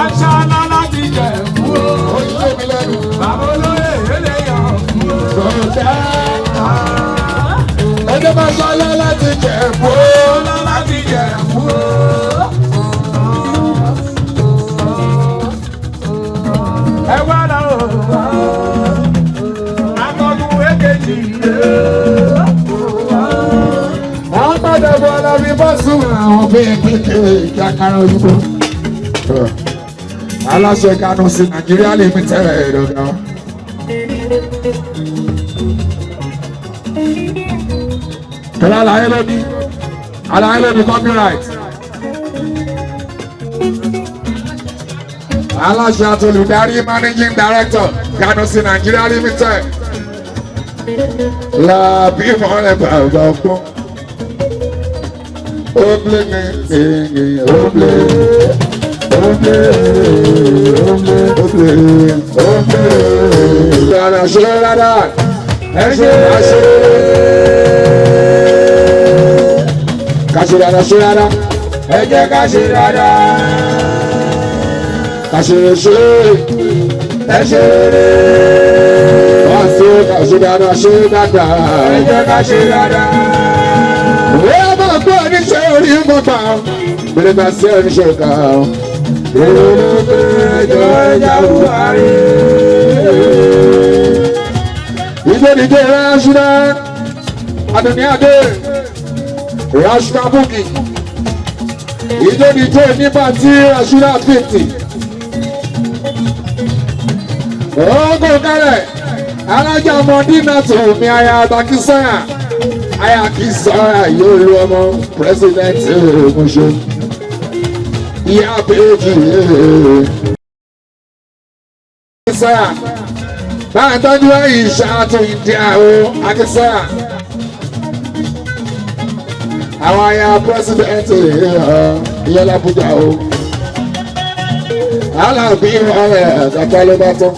B: Aṣáná láti jẹ̀ kú ó.
A: Ó yé mi lẹ́nu.
B: Bàbá olóyè ènìyàn kú ó.
A: Ẹjẹ́ máa ṣọlá láti jẹ̀ fún.
B: Aṣáná láti jẹ̀ kú ó. Ẹ wá lọ òwò. Akọ̀gùn èkejì rẹ̀.
A: Àwọn padà bọ̀ lábí bọ́sù àwọn bíi kékeré ìjàkárà òyìnbó. Aláṣẹ Kano sí Nàìjíríà Limited ẹ̀dọ̀gá. Tọ́lá àlàyé lóní copyright. Aláṣẹ àtolùdarí managing director Kano sí Nàìjíríà Limited. Làbí mọ́lẹ̀ bàbá ọgbọ́n. Oble ni oble. Dada ṣe dada, ẹ ṣe àṣe. Ká ṣe dada ṣe dada,
B: Ẹ jẹ́ ká ṣe dáadáa.
A: ká ṣe ṣe.
B: Ẹ ṣe rere.
A: Wọ́n ṣe ká ṣe dada ṣe dada.
B: Ẹ jẹ́ ká ṣe dáadáa.
A: Wọ́n máa gbọ́ oníṣẹ́ orí mọ́ta. Bẹ̀rẹ̀ bá ṣe oníṣẹ́ ká.
B: Olùgbèjọ ẹja Buhari.
A: Ìjẹ́dìjẹ́ Rashida Aduniade Rashida Buki. Ìjẹ́dìjẹ́ nípa tí Rashida 50. Ogo kálẹ̀ alájà Mọ̀dínà tó mi aya Bakisaya. Aya Kisaya yóò lu ọmọ pírẹsidẹ́ntì Ògùnṣe. Ìyá Péjì Akísáyà bá a tọ́jú ìṣàtò ìdí àwọn Akísáyà. Àwọn aya pírẹsidẹ́ntì ìyẹn l'Abuja o. Alábí ọ̀rẹ́ ẹ̀dọ́gbẹ́ ló bá tán.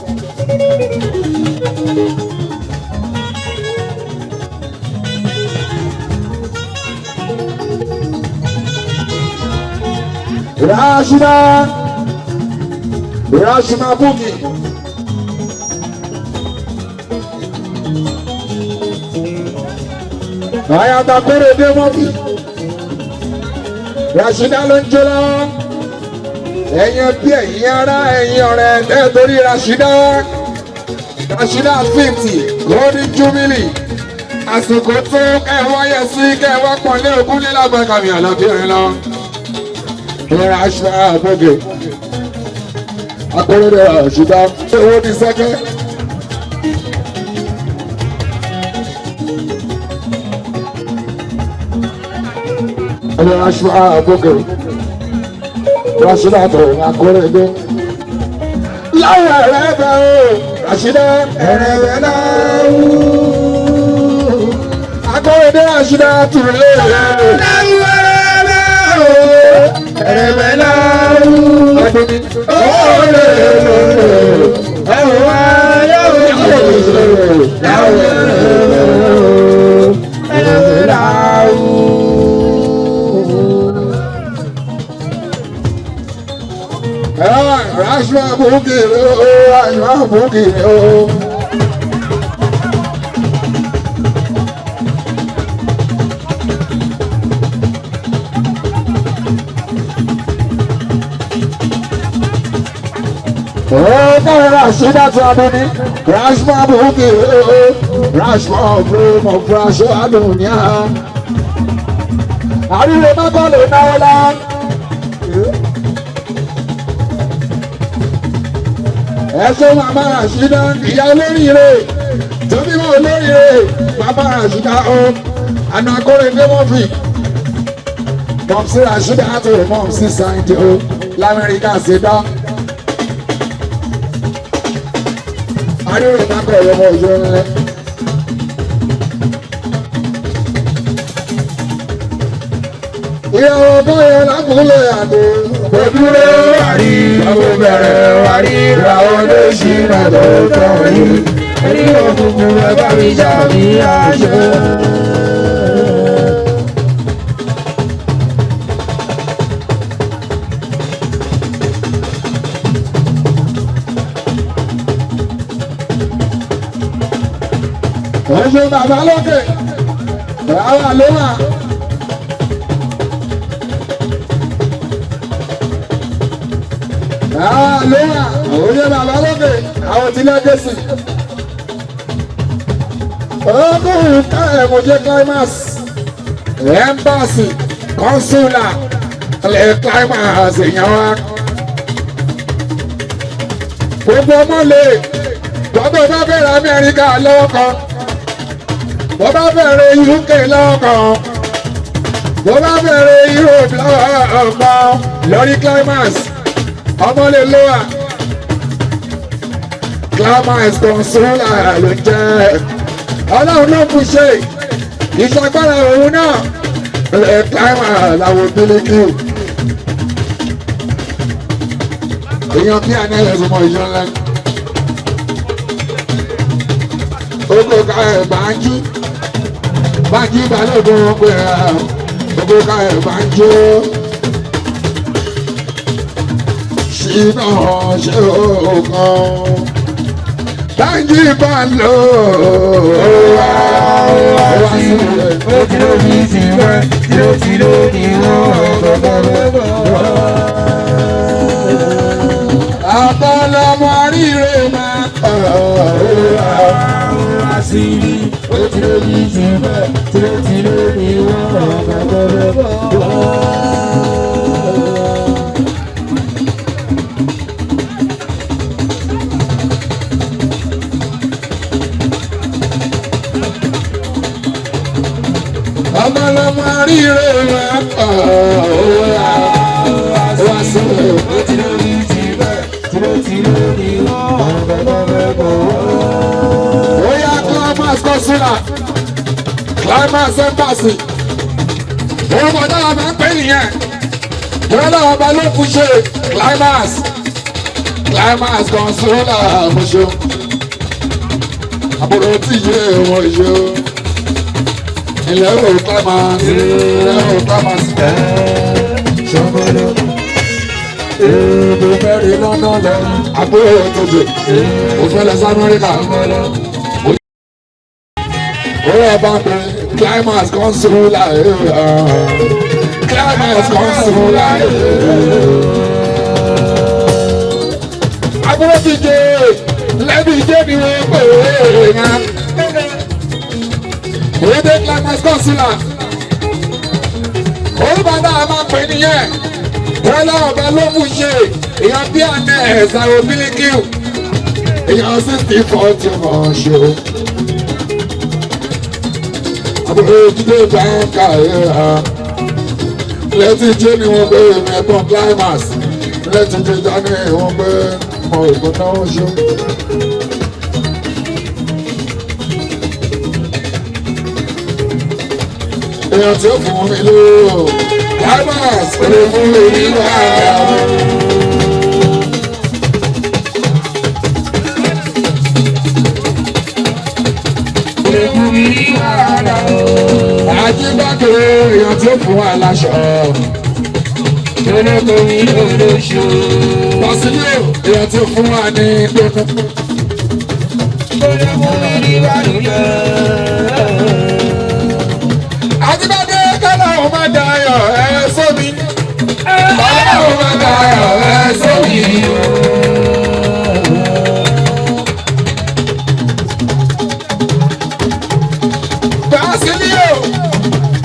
A: Rashida Boogie. Àyàtà kórè dé mọ́bì. Rashida ló ń jó lọ́wọ́. Ẹ̀yin ẹbí ẹ̀yin ará ẹ̀yin ọ̀rẹ́ ẹ̀ torí Rashida 50 Golden Jubilee. Àsìkò tó kẹwàá yẹ sí kẹwàá pọ̀nlé Ògúnlélágbà kàmí àlàbí rẹ̀ lọ. Rashida Boogie. Akọ̀rẹ́dẹ̀ Rashida owó ní sẹ́kẹ́. Rashida Boogie. Rashida tó akọ̀rẹ́dẹ̀. Láwọn ẹ̀rẹ́ bẹ̀ o Rashida ẹ̀rẹ́ bẹ̀ láwù. Akọ̀rẹ́dẹ̀ Rashida tù lé. Láwọn ẹ̀rẹ́ bẹ̀ o ẹ̀rẹ́ bẹ̀ láwù. Rashida Boogie, Rashida Boogie, Rashida Tabuni, Rashida Boogie, Rashida Boogie, Rashida Dunia. Àríwé Mákọ́lé náà lá. Ẹ̀sọ́ màmá Rashida ìyá olóríire, tóbi mọ́ olóríire, bàbá Rashida o, àná akóredé mọ́fì. Mọ̀mísí Rashida àti mọ̀mísí Sáyidé o, l'Amẹ́ríkà ṣe dá. Àríwé Mákọ́lé ọmọ òjò ńlẹ̀. Ìyàwó báyọ̀ lákòóló yàgò. Òdúró wàrí, àwọn bẹ̀rẹ̀ wàrí, làwọn lè ṣí náà tó tọ̀ yìí. Ẹni òkùnkùn ẹ bá mi jà mí àṣẹ. Ọ̀ṣun bàbá lókè, bàbá ló wà. Lóra, òye bàbá lókè, àwọn tí lẹ́gẹ̀ sí. Ọkùnrin ká ẹ̀mọ̀jẹ́ climax, embassy, consular, lè climax èèyàn wa. Gbogbo ọmọ lè, gbogbo bá bẹ̀rẹ̀ Amẹ́ríkà lọ́wọ́ kan, bó bá bẹ̀rẹ̀ UK lọ́wọ́ kan, bó bá bẹ̀rẹ̀ Europe lọ́wọ́ kan, lórí climax. Ọmọ lè lọ́wà climax consular ló jẹ́ ọlọ́run ló kù ṣe ìṣàgbára òun náà lè climax làwọn bílíkì èèyàn bí anẹ́lẹ̀ sọmọ ìjọ ńlá ogo ká ẹ̀ Bánjí balógun wọn pé ogo ká ẹ̀ Bánjí. Iná ṣe òkan Bánjí bá lò wá sí ilẹ̀.
B: Ó ti ló ní tiwẹ́, tí ó ti ló ní wọ́n gbọ́gbọ́gbọ́.
A: Àbọ̀lọ́mọ àríre máa kọ̀
B: wá sí i. Ó ti ló ní tiwẹ́, tí ó ti ló ní wọ́n gbọ́gbọ́gbọ́.
A: Ọmọlọmọ àríre máa kọ̀ wá sí ilẹ̀.
B: Ó ti ló ní tiwẹ́, tí ó ti ló ní wọ́n gbọ́gbọ́gbọ́.
A: Ó yá climax consular, climax embassy. Orúkọ náà máa ń pè nìyẹn. Ìrọ̀lẹ́ ọba ló kù ṣe climax. climax kan sólà mọ́ṣọ́ àbúrò tí yé wọ́n ṣe ilẹ̀ ò climax ilẹ̀ ò climax.
B: ṣọ́gbọ́dọ̀ èèbò mẹ́rin lọ́nà lẹ́yìn.
A: àbúrò tó jẹ òfin lọ sí Amẹ́ríkà ó yẹ bá mi climax kan sólà climax kan sólà. àbúrò tí jẹ lẹ́bi jẹ́ mi wọ́n pè é yẹn. Èdè climax consular. Orúkọ náà máa pè nìyẹn. Bọ́lá ọ̀bẹ ló mú ṣe. Èèyàn bí àná ẹ̀sà òbílíkìú. Èèyàn 60-40 mọ̀ ṣe o. Àbúrò ìdílé báńkà lẹ́tí jẹ́ ni wọ́n gbé ẹ̀gbọ́n climax. Lẹ́tí jẹ́ dání wọ́n gbé mọ̀ ìgbọ́n náà ṣe. Èèyàn tí ó fún mi lóò climax lè fún mi nígbà. Àjíbádé èèyàn tí ó fún wa láṣọ.
B: Olóko mi lóṣù.
A: Bọ́sílẹ̀ èèyàn tí ó fún wa ní gbogbo.
B: Olóko mi ní wàlúùyẹ.
A: Àjíbádé kọ́lá ò máa dayọ̀ ẹ̀ sómi. Kọ́lá ò máa dayọ̀ ẹ̀ sómi. Bọ́sílẹ̀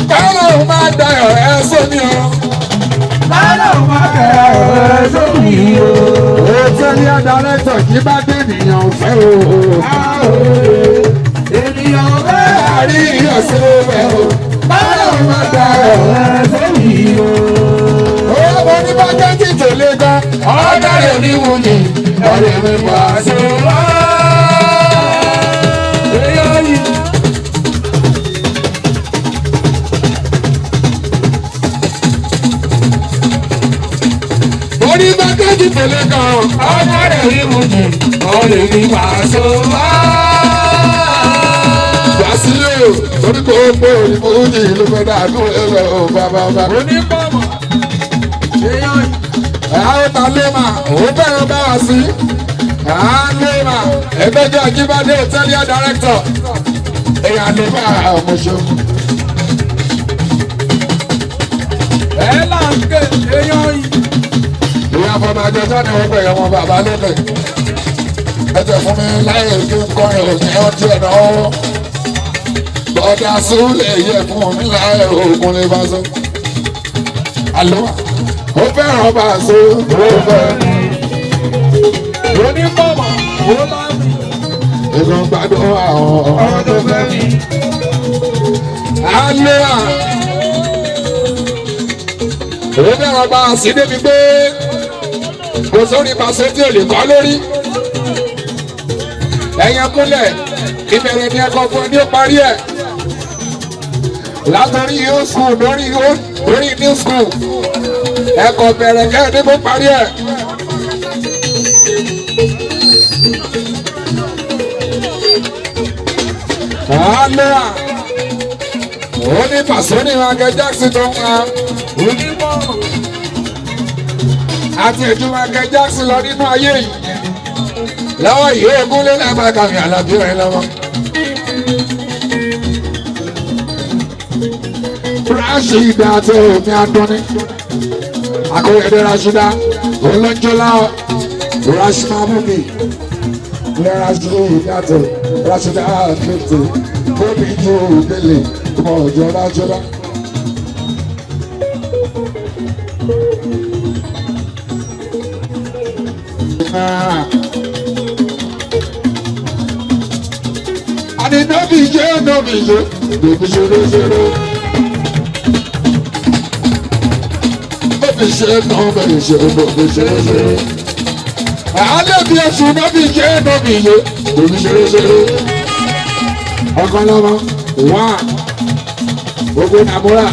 A: kọ́lá ò máa dayọ̀ ẹ̀ sómi o.
B: Kọ́lá ò máa dayọ̀ ẹ̀ sómi o.
A: Òtẹ́lẹ̀ dárẹ́tọ̀ kí bá dé ènìyàn fẹ́ o.
B: Ènìyàn bẹ́ẹ̀
A: Àrí ìyọ̀sẹ̀ fẹ́ o.
B: kọ́lá ò máa dayọ̀ ẹ̀ sómi o.
A: Owó ní bákẹ́tì tó lé gan. Ọ̀dà rẹ̀ ní wùmí. Ọ̀rẹ́ mi bọ̀ àṣẹ.
B: Èèyàn yìí.
A: Orí bákẹ́tì tó lé gan.
B: Ọ̀dà rẹ̀ ní wùmí. Ọ̀rẹ́ mi bọ̀ àṣẹ.
A: Bàṣílẹ̀ o, torí kò pé òyìnbó ní ìlú fẹ́ dàdú ẹ̀rọ o bàbá bàbá.
B: Onípọ̀mọ̀. Èèyàn yìí.
A: Àwọn ta lé mà, òun bẹ̀rẹ̀ bá wa sí. Lé mà, ẹgbẹ́jọ́ Ajíbádé Hòtẹ́líà Dárẹ́kítọ̀. Èèyàn ló bá ọmọṣẹ́.
B: Ẹ là ń ké èèyàn yìí.
A: Ìyá Fọmájọ sani wọ́n pẹ̀yẹ wọn bàbá lókè. Ẹ tẹ̀ fún mi láyé kí n kọrin òní ọtí ẹ̀ náà. Bọ́dà Súlẹ̀ yẹ fún mi láyé òògùn lè bá sọ. Àlọ́ ó fẹ́ràn bá a sọ. Ó fẹ́.
B: Onípọ̀mọ̀. Ó máa ń bí.
A: Ìgbọ̀n gbádùn àwọn
B: Ọ̀rọ̀ tó fẹ́ mi.
A: Àlọ́ à. Ó fẹ́ràn bá a sí débi pé kò sórí pàṣẹ tí ò lè kọ́ lórí. Ẹ̀yin kúnlẹ̀ ìbẹ̀rẹ̀ ni ẹ̀kọ́ fún ẹ ní ó parí ẹ̀. Látọ̀rí old school lórí new school ẹ̀kọ́ bẹ̀rẹ̀ kẹ́ẹ̀dé kó parí ẹ̀. Àlọ́ à. Ó ní pàṣẹ ní Michael Jackson tó ń pa.
B: Onípọ̀mọ̀.
A: Àti ètò Michael Jackson lọ nínú ayé yìí. Lọ́wọ́ yìí ogún lé lágbàkà mi Àlàbí rẹ̀ lọ́wọ́. Rashida tó omi adúní. Akóyèdè Rashida olóńjọ́lá Rashida Mubi. Rashida tó Rashida 50. Bóbi ju òdèlè ọmọ ọjọ́ Rashida. Ani nobi je, nobi ṣeré ṣeré. Nobi ṣe nobi ṣeré ṣeré. Alẹ́ bí oṣù nobi je, nobi ṣeré ṣeré. Ọkàn lọ́mọ, wá, gbogbo nàmúrà,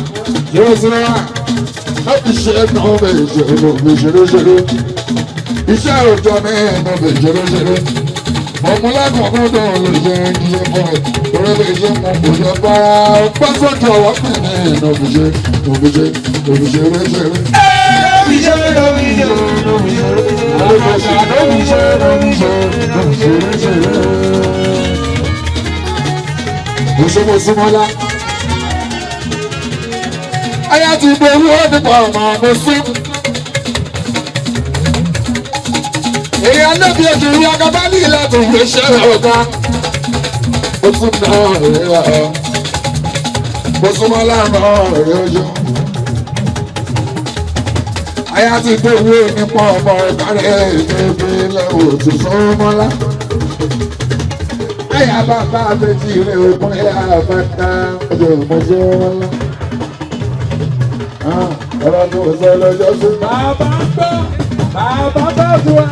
A: yóò sinmi wá. Nobi ṣe nobi ṣeré ṣeré. iṣẹ́ òjò mi ẹ̀nà lè ṣeré. Ọmọlágbọ̀n náà lè ṣe iṣẹ́ fún mi. Orí mi ṣe mọ kò ṣe bá pásọ̀tì ọwọ́ pè ní ẹ̀nà òbíṣe ṣeré. Òṣèmọ̀símọ́lá. Ayá ti borí ó nípa ọmọ mi sí. Èèyàn lóbi ojú rí agabálì láti fi ṣe ọ̀gá. Ó tún náà rí ọ̀. Òṣèmọ̀lá náà rí ojú. Ayá ti borí ó nípa ọmọ ìkárẹ̀ ìgbébí lẹ́wọ̀ tuntun mọ́lá. Ayá bàbá méjì rẹ̀ òkun ẹ̀ àbáta ọjọ́ ìmọ̀jọ́ wọn. Ọ̀rọ̀ tó sọ lọ́jọ́ sí.
B: Bàbá ń gbọ́, bàbá bá fún wa,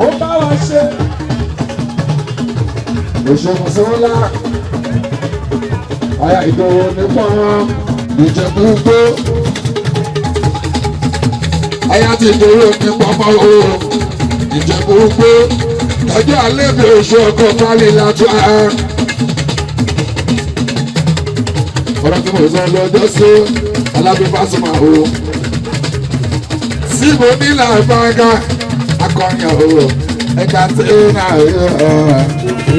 B: ó bá wa ṣe.
A: Òṣèmọ̀símọ́lá. Ayá ìdòwò nípa Ìjẹ̀bú gbó. Ayá ti ìdòwò nípa ọmọ Ìjẹ̀bú gbó. Ọjọ́ alẹ́ bí oṣù ọkọ̀ pálí látọ́ á. Ọ̀rọ̀ tí mo sọ lọ́jọ́ sí Alábífásùmá o. Sí mo ní làbáńgá akọrin o. Ẹ̀ka tí ó náà rí ọ̀.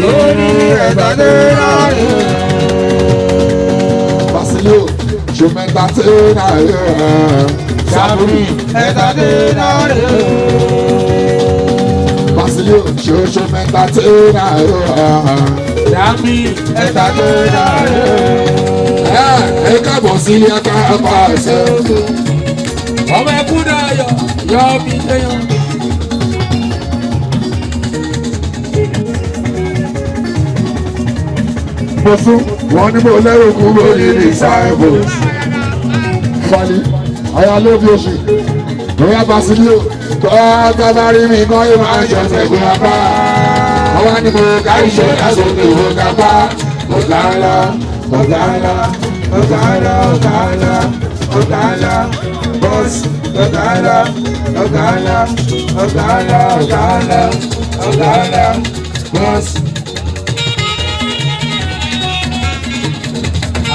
B: Lórí ẹ̀dá dé láàrin.
A: Basilio ṣùmẹ́ta tí ó náà rí ọ̀.
B: Sàbùrì ẹ̀dá dé láàrin.
A: Basilio ṣùmẹ́ta tí ó náà rí ọ̀.
B: Dàmí ẹ̀dá dé láàrin.
A: Ẹ káàbọ̀ sí ẹ̀ka ẹ̀ka ẹ̀sẹ̀.
B: Ọmọ ẹkú dayọ̀ yọ mí léyàn.
A: Mo sún wọn ní mo lẹ́rù kúrò nínú ìsáyẹ̀bù. Fali, àyà ló fi oṣù. Bóyá Basilio, tọ́ka bá rí mi kọ́ yóò máa ṣọ̀tẹ̀ kó máa bá. Àwọn ni mo ká iṣẹ́ lásòkè ìwò ká bá. Ọ̀gáńlá, ọ̀gáńlá, ọ̀gáńlá, ọ̀gáńlá, ọ̀gáńlá, bọ́ọ̀sì, ọ̀gáńlá, ọ̀gáńlá, ọ̀gáńlá, ọ̀gáńlá, ọ̀gáńlá, bọ́ọ̀sì.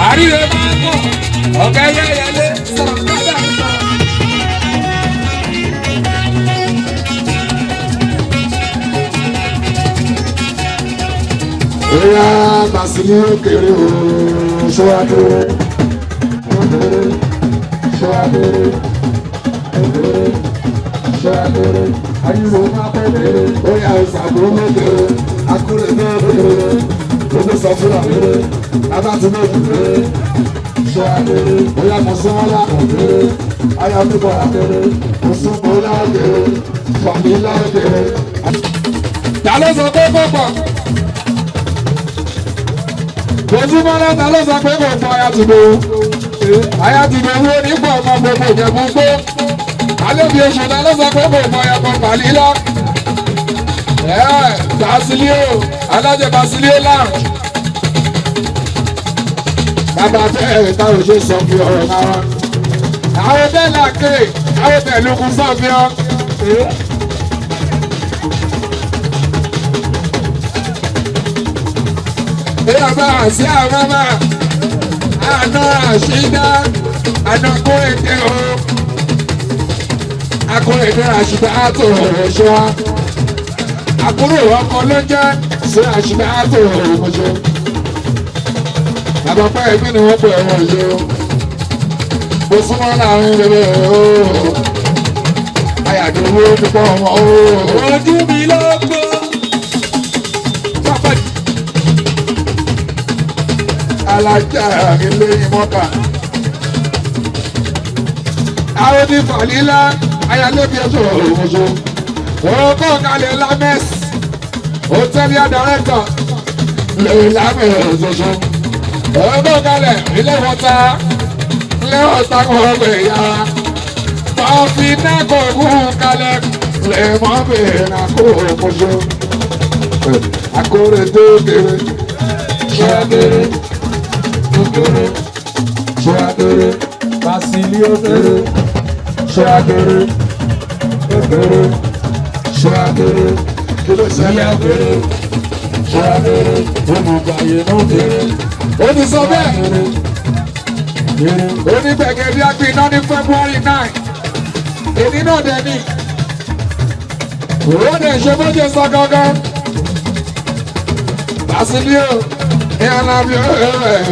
B: Àríwé máa ń bọ̀, ọ̀gá yẹ́yẹlé sọ̀rọ̀ kádà ń sọ̀rọ̀.
A: Oya Basilio kéré o, ṣọ́wádúró, ṣọ́wádúró, ṣọ́wádúró, ayúro máa pẹ́ kéré, oya ìsàbò mọ́ kéré, akúrẹ́ náà kéré, gbogbo sọ̀túnà kéré, abátúmọ̀ kéré, ṣọ́wádúró, oya Mọ̀sánwálá kéré, ayọ̀míbọ̀ kéré, Mọ̀sánwálá kéré, Fàmílà kéré. Ta ló sọ pé pọ̀pọ̀? Ojúmọ́ lọ́ta ló sọ pé kò fọ Ayátìgbò. Ayátìgbò wo nípò ọmọ gbogbo Ìjẹ̀bú gbó. Alóbi oṣù náà ló sọ pé kò fọ ẹ̀kọ́ Pàlílá. Basilio, alájẹ Basilio lounge. Bàbá bẹ́ẹ̀ táwọn ṣe sọ fi ọ̀rọ̀ náà wá. Àwọn bẹ́ẹ̀ làkè, àwọn bẹ́ẹ̀ lókun sọ fi ọ́. Èyí àbá àṣì àmàmà, àná àṣìdá, àná kó èdè o. Akó èdè àṣìdá àtò ọ̀ṣọ́. Àbúrò ọkọ ló jẹ́ sí àṣìdá àtò ọ̀ṣọ́. Bàbá pẹ́ ẹ̀mí ni wọ́n pè ẹ̀rọ ìṣe o. Mo súnmọ́ láàrin bèbè o. Ayàdúró dúpọ̀ ọmọ o.
B: Ojú mi ló gbó.
A: Alájà ilé ìmọ̀ká. Àwọn ní Fàlílá, ayálébi ẹ̀ṣọ́ òmùṣọ́. Òkò kalẹ̀ Lámẹ́s, hòtẹ́lì àdàrẹ́tọ̀, lè lámẹ́ òṣoṣo. Òkò kalẹ̀ ilé wọ́ta, ilé wọ́ta kò gbé yàrá. Tọ́fì náà kò kú kalẹ̀, lè mọ́ bèèrè náà kó òmùṣọ́. Akóre tó kéré, ṣẹ́ kéré. Ṣọ́adere,
B: Basilio kéré.
A: ṣọ́adere,
B: ṣọ́àkéré
A: kí ló ṣẹlẹ̀
B: ìyàkéré ṣọ́àkéré olùgbàyè náà kéré
A: ó ti sọ bẹ́ẹ̀
B: kéré
A: ó ní gbẹ̀gẹ̀ bí agbè náà ní February 9 èdè náà dẹ̀ ní ó dẹ̀ ṣe bó ṣe sọ gangan Basilio ní alábí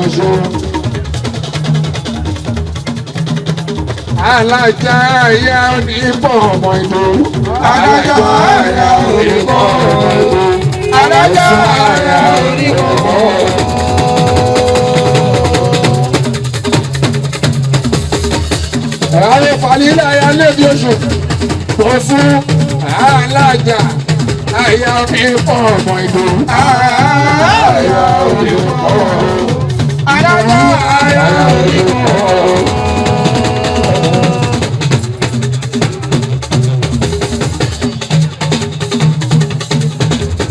A: ọ̀ṣọ́ alájà ẹ̀yà onípọ̀ ọmọ ìlú
B: alájà àyà oníkọ́ alájà àyà oníkọ́.
A: Ààrẹ Fàlílà ya lébi oṣù tó fún alájà àyà onípọ̀ ọmọ ìlú
B: àyà oníkọ́ alájà àyà oníkọ́.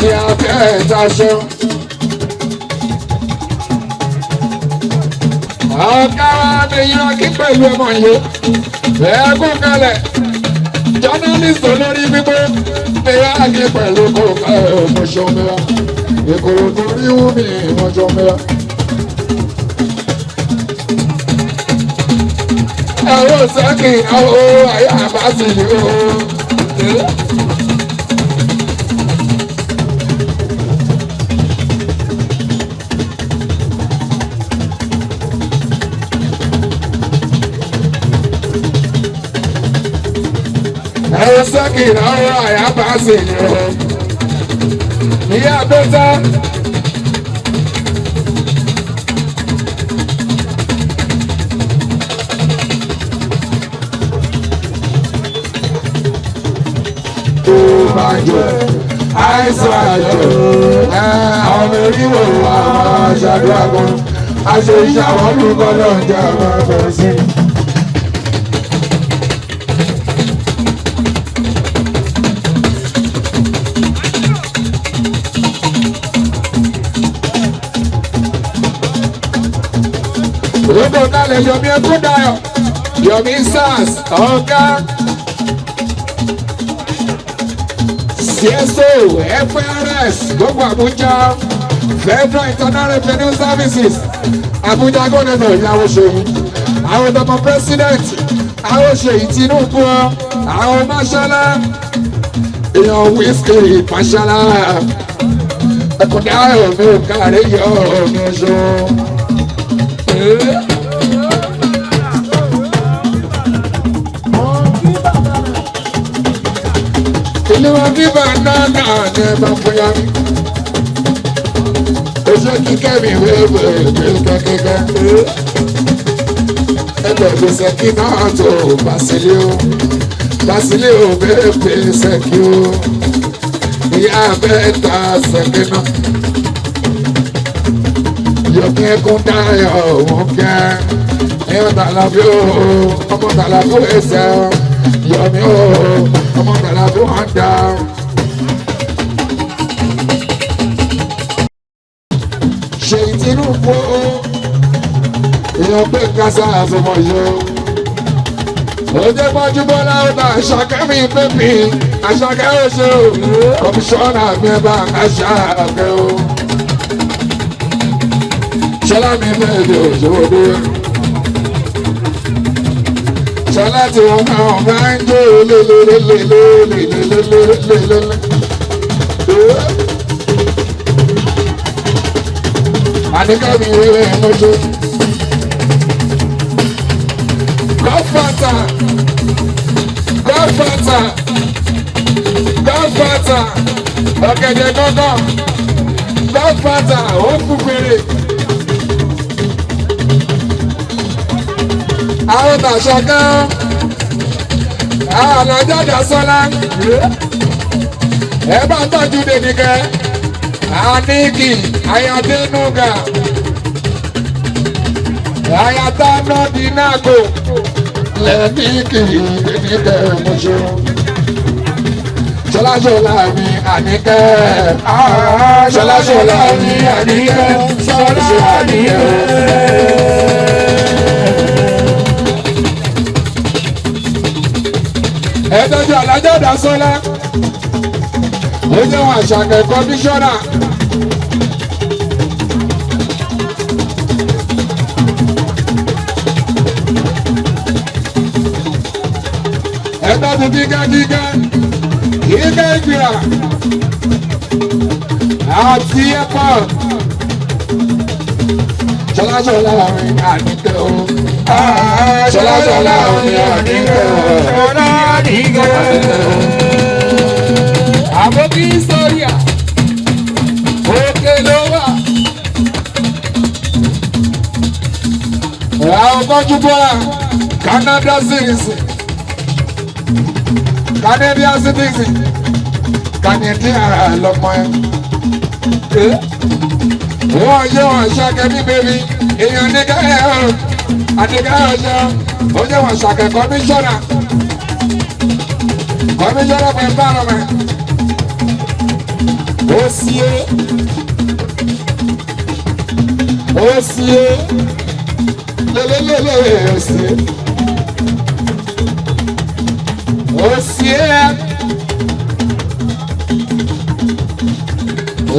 A: ní abẹ́ ìtaṣọ. Ọ̀gá wa lè yan kí pẹ̀lú ọmọ yìí. Ẹ̀ẹ́gùn kalẹ̀. Jọ́nálìsì olórí gbígbó. Ẹ̀yà kí pẹ̀lú kòkà ọmọṣọ́ mẹ́ra. Ìkòrò tó rí wú mi ìmọ̀jọ́ mẹ́ra. Ẹ̀rọ sẹ́kì àwọn àyà bá sì ní o. Ẹ̀rọ sẹ́kì àwọn àyà bá sì ní o. Ìyá bẹ́tà. Àìsàn àjò àwọn oríwò àwọn aṣàdúrà kan aṣọ iṣẹ́ àwọn olùkọ́ náà jẹ́ àwọn ọ̀rọ̀ sí. Olóko kalẹ̀ Yomi Ẹkúndayọ̀ Yomi SARS ọ̀gá. CSO, FRS, gbogbo Abuja, Federal Internal Revenue Services, Abuja Gómìnà ìyàwó ṣèyí, àwọn ọmọ President, àwọn ṣèyí Tinubu, àwọn Mashala, èèyàn Wizkid Mashala, Ẹkúndayọ̀ mi ò kárí yọ ọ̀nà ṣọ. Ìlú Bíbá náà ní ẹ̀bá fúyà mi. Oṣù kíkẹ́ mi wéwèé kíkẹ́kíkẹ́. Ẹgbẹ́ gbèsè kí náà tó Basilio. Basilio bẹ́ẹ̀ gbèsè kí o. Ìyá bẹ́ẹ̀ ta sẹ́kí náà. Yomi Ẹkúndayọ̀ wọ́n kẹ́. Ẹ̀yọ́ tàlàbí o, ọmọ tàlàbí ẹsẹ̀ Yomi o. Ọmọ tàlà tó hàn dá. Ṣèyí Tinubu èèyàn pé kásá àfọmọ yọ. Oúnjẹ Mọ́júbọ́lá ọba Àṣàkẹ́mi pépì Àṣàkẹ́ oṣù kọmíṣọ́nà mi ẹ̀bá Àṣàkẹ́ o. Ṣọlá mi bẹ̀rẹ̀ òṣèwọ́dé. Ṣọlá tí wọn náà máa ń jó lélelelelelelelelelelele. Àníkàbí rere mọ́jú. Godfather, Godfather, Godfather, ọ̀gẹ̀dẹ̀ gángan, Godfather, ó kú fèrè. Àwọn tàṣàkẹ́ àwọn àlọ́jọ́dá sọ́lá ẹ bá tọ́jú dènìkẹ́ àníkì àyàdénúgà àyàtánádínágò lẹ́níkì dènìkẹ́ mọ́ṣọ́ ṣọláṣọlá mi àníkẹ́ ṣọláṣọlá mi àníkẹ́ ṣọláṣọlá àníkẹ́. Ẹ̀ẹ́dẹ́jọ́ alájọ́ Dasọ́lá ó jẹ́ wọn àṣàkẹ́ kọmíṣọ́nà. ẹgbẹ́ tó kíkẹ́ ìgbìrà àti ẹ̀pọ̀ ṣọláṣọlá orin àdìgẹ́ o ṣọláṣọlá orin àdìgẹ́ o ṣọlá àdìgẹ́ o àbókí sóríà òkè ló wà. àwọn kọ́jú bọ́lá Canada citizen Canadian citizen Canadian lọ́mọ ẹ̀. wọ́n yẹ wọn ṣàkẹ́ ní bèbí èèyàn nígbà ẹ̀ ọ́ àdìgá ọ̀ṣọ́ ó yẹ wọn ṣàkẹ́ kọmíṣọ́nà for environment. ó sì é lélẹ́lẹ́lẹ́ ó sì é.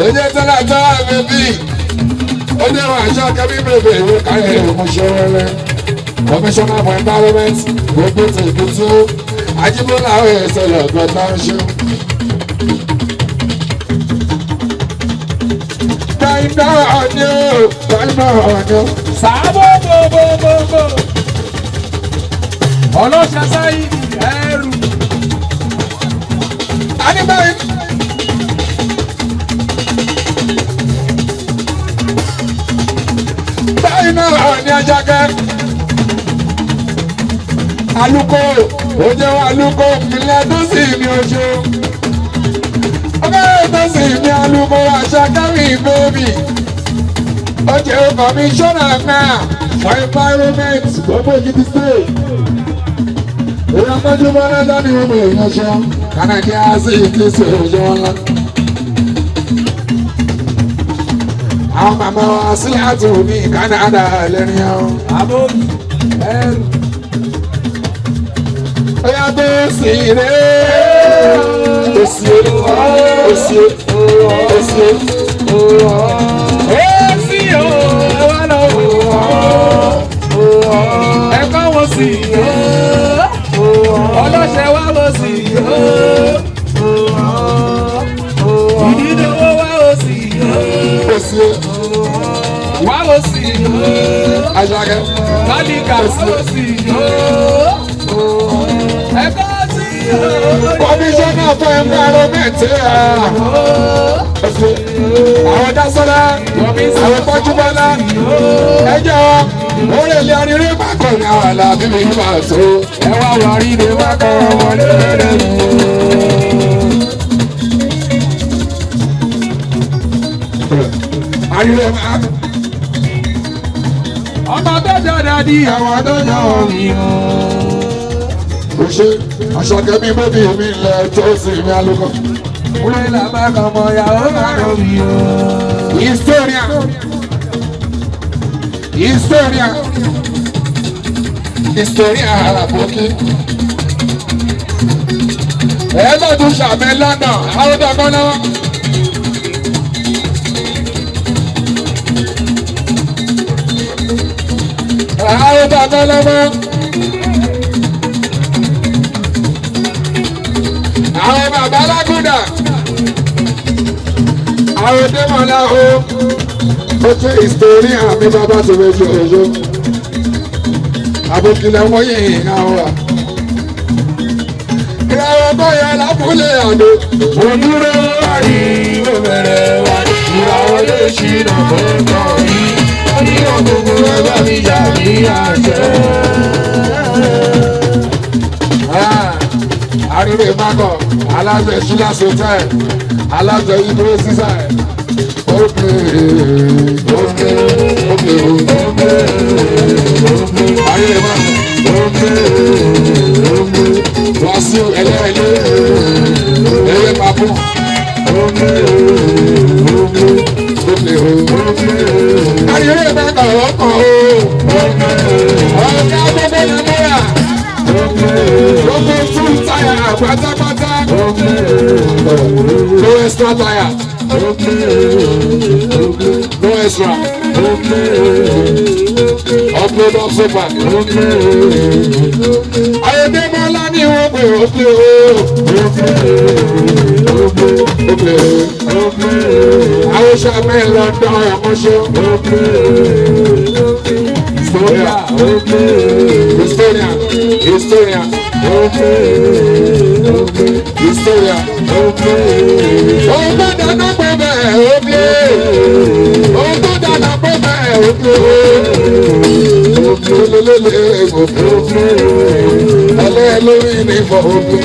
A: Oye tẹ́lá tẹ́lá bèbí, ó ní àwọn àṣà kẹ́bí bèbè ìwé káyọ̀ ìmúṣẹ́wẹ́lẹ́. Commissioner for environment gbogbo ti Èkìtì ó, Ajíbọ́lá àwọn ẹ̀sẹ̀ lọ́gbọ̀n náà ń ṣe. Gbàgbà ọ̀nì ó, gbàgbà ọ̀nì ó.
B: Sàbò bòbòbòbò. Ọlọ́ṣà sáyé ẹrù.
A: Adébáyé. Báyìí náà ọ̀nì Àjàkẹ́. Alúkò, ó jẹ́ alúkò ìpínlẹ̀ tó sì ní oṣù. Ọbẹ̀ tó sì ní alúkò Àjàkẹ́ mi bébì. Ó jẹ́ kọmíṣọ́nà náà for environment gbogbo Èkìtì state. Èèyàn mọ́jú bọ́lá dání ọmọ èèyàn ṣe kánàkì àti ìkísí òjò ńlá. Àwọn màmá wa sí àtúntò ní Canada lẹ́rìn án.
B: Àbókí ẹrù.
A: Oya tó sì rè é, òsì
B: Èsì o, ẹ wá lọ wò ó. Ẹ̀kọ́ wo sì yó. Ọlọ́ṣẹ̀ wá wo sì yó. Ìdídòwò wá wo sì yó.
A: òsì
B: Wá wo sì yó.
A: Àjàkẹ́.
B: Kálíkà wá wo sì yó. Ẹ̀kọ́ sì yó.
A: Commissioner for environment àwọn dasọ́lá àwọn pọ́júbọ́lá ẹjọ́ orí ilé arírí pàkọ́ ní àwọn àlàbí mi ní màá tó.
B: Ẹ wá wà rí ni wá kọ́ wọlé rẹ̀ mú.
A: Arírí máa
B: Ọmọ tó jọ dàdí àwọn tó jọ mi o.
A: kò ṣe Àṣàkẹ́ mi bébí mi lẹ̀ tó sì mi alùpùpù.
B: Wúlé làbá kan mọ ìyàwó máa lọ mi o.
A: Historia àbókí. Ẹ lọ́dún ṣàmẹ́ lọ́nà àwọn tó kọ́ náà. Àwọn tó kọ́ lọ́mọ́. Àwọn bàbá alágúdà. Àwọn Démọ̀lá o. Ó tún historia mi bàbá tó méjì òjò. Àbòkìlẹ̀ wọ́n yìí náà wà. Ìràwọ̀ bọ́yá lábúlé àdó.
B: Òdúró wárí ó bẹ̀rẹ̀ wá. Ìràwọ̀ lè ṣìnà fọ́tọ̀ yìí. Oníyàn gbogbo ẹgbẹ́ mi jà ní àjẹ́.
A: Àríwé Mákọ̀, aláṣẹ Ṣílás Hotel, aláṣẹ Ibro Sísà. Ókè. Àríwé Mákọ̀. Wàsíù ẹlẹ́ẹ̀lẹ́. Ẹyẹ papọ̀. Àríwé Mákọ̀ ọkọ̀ o. Ọ̀gá gbogbo Nàmúrà. Gbogbo tún táyà pátápátá. Lóye extra tire. No extra. Upload up super. Ayọ̀dẹ́mọ́lá ni wọ́n pè ó pé o. Àwọn sàmẹ́ London ọmọṣẹ́. Historia. Ohun tó dáná pé bẹ́ẹ̀ ó gbé. Ohun tó dáná pé bẹ́ẹ̀ ó gbé. Lélẹ́lẹ́lẹ́ ògbé. Ẹlẹ́ lórí ní ìfọ̀ ògbé.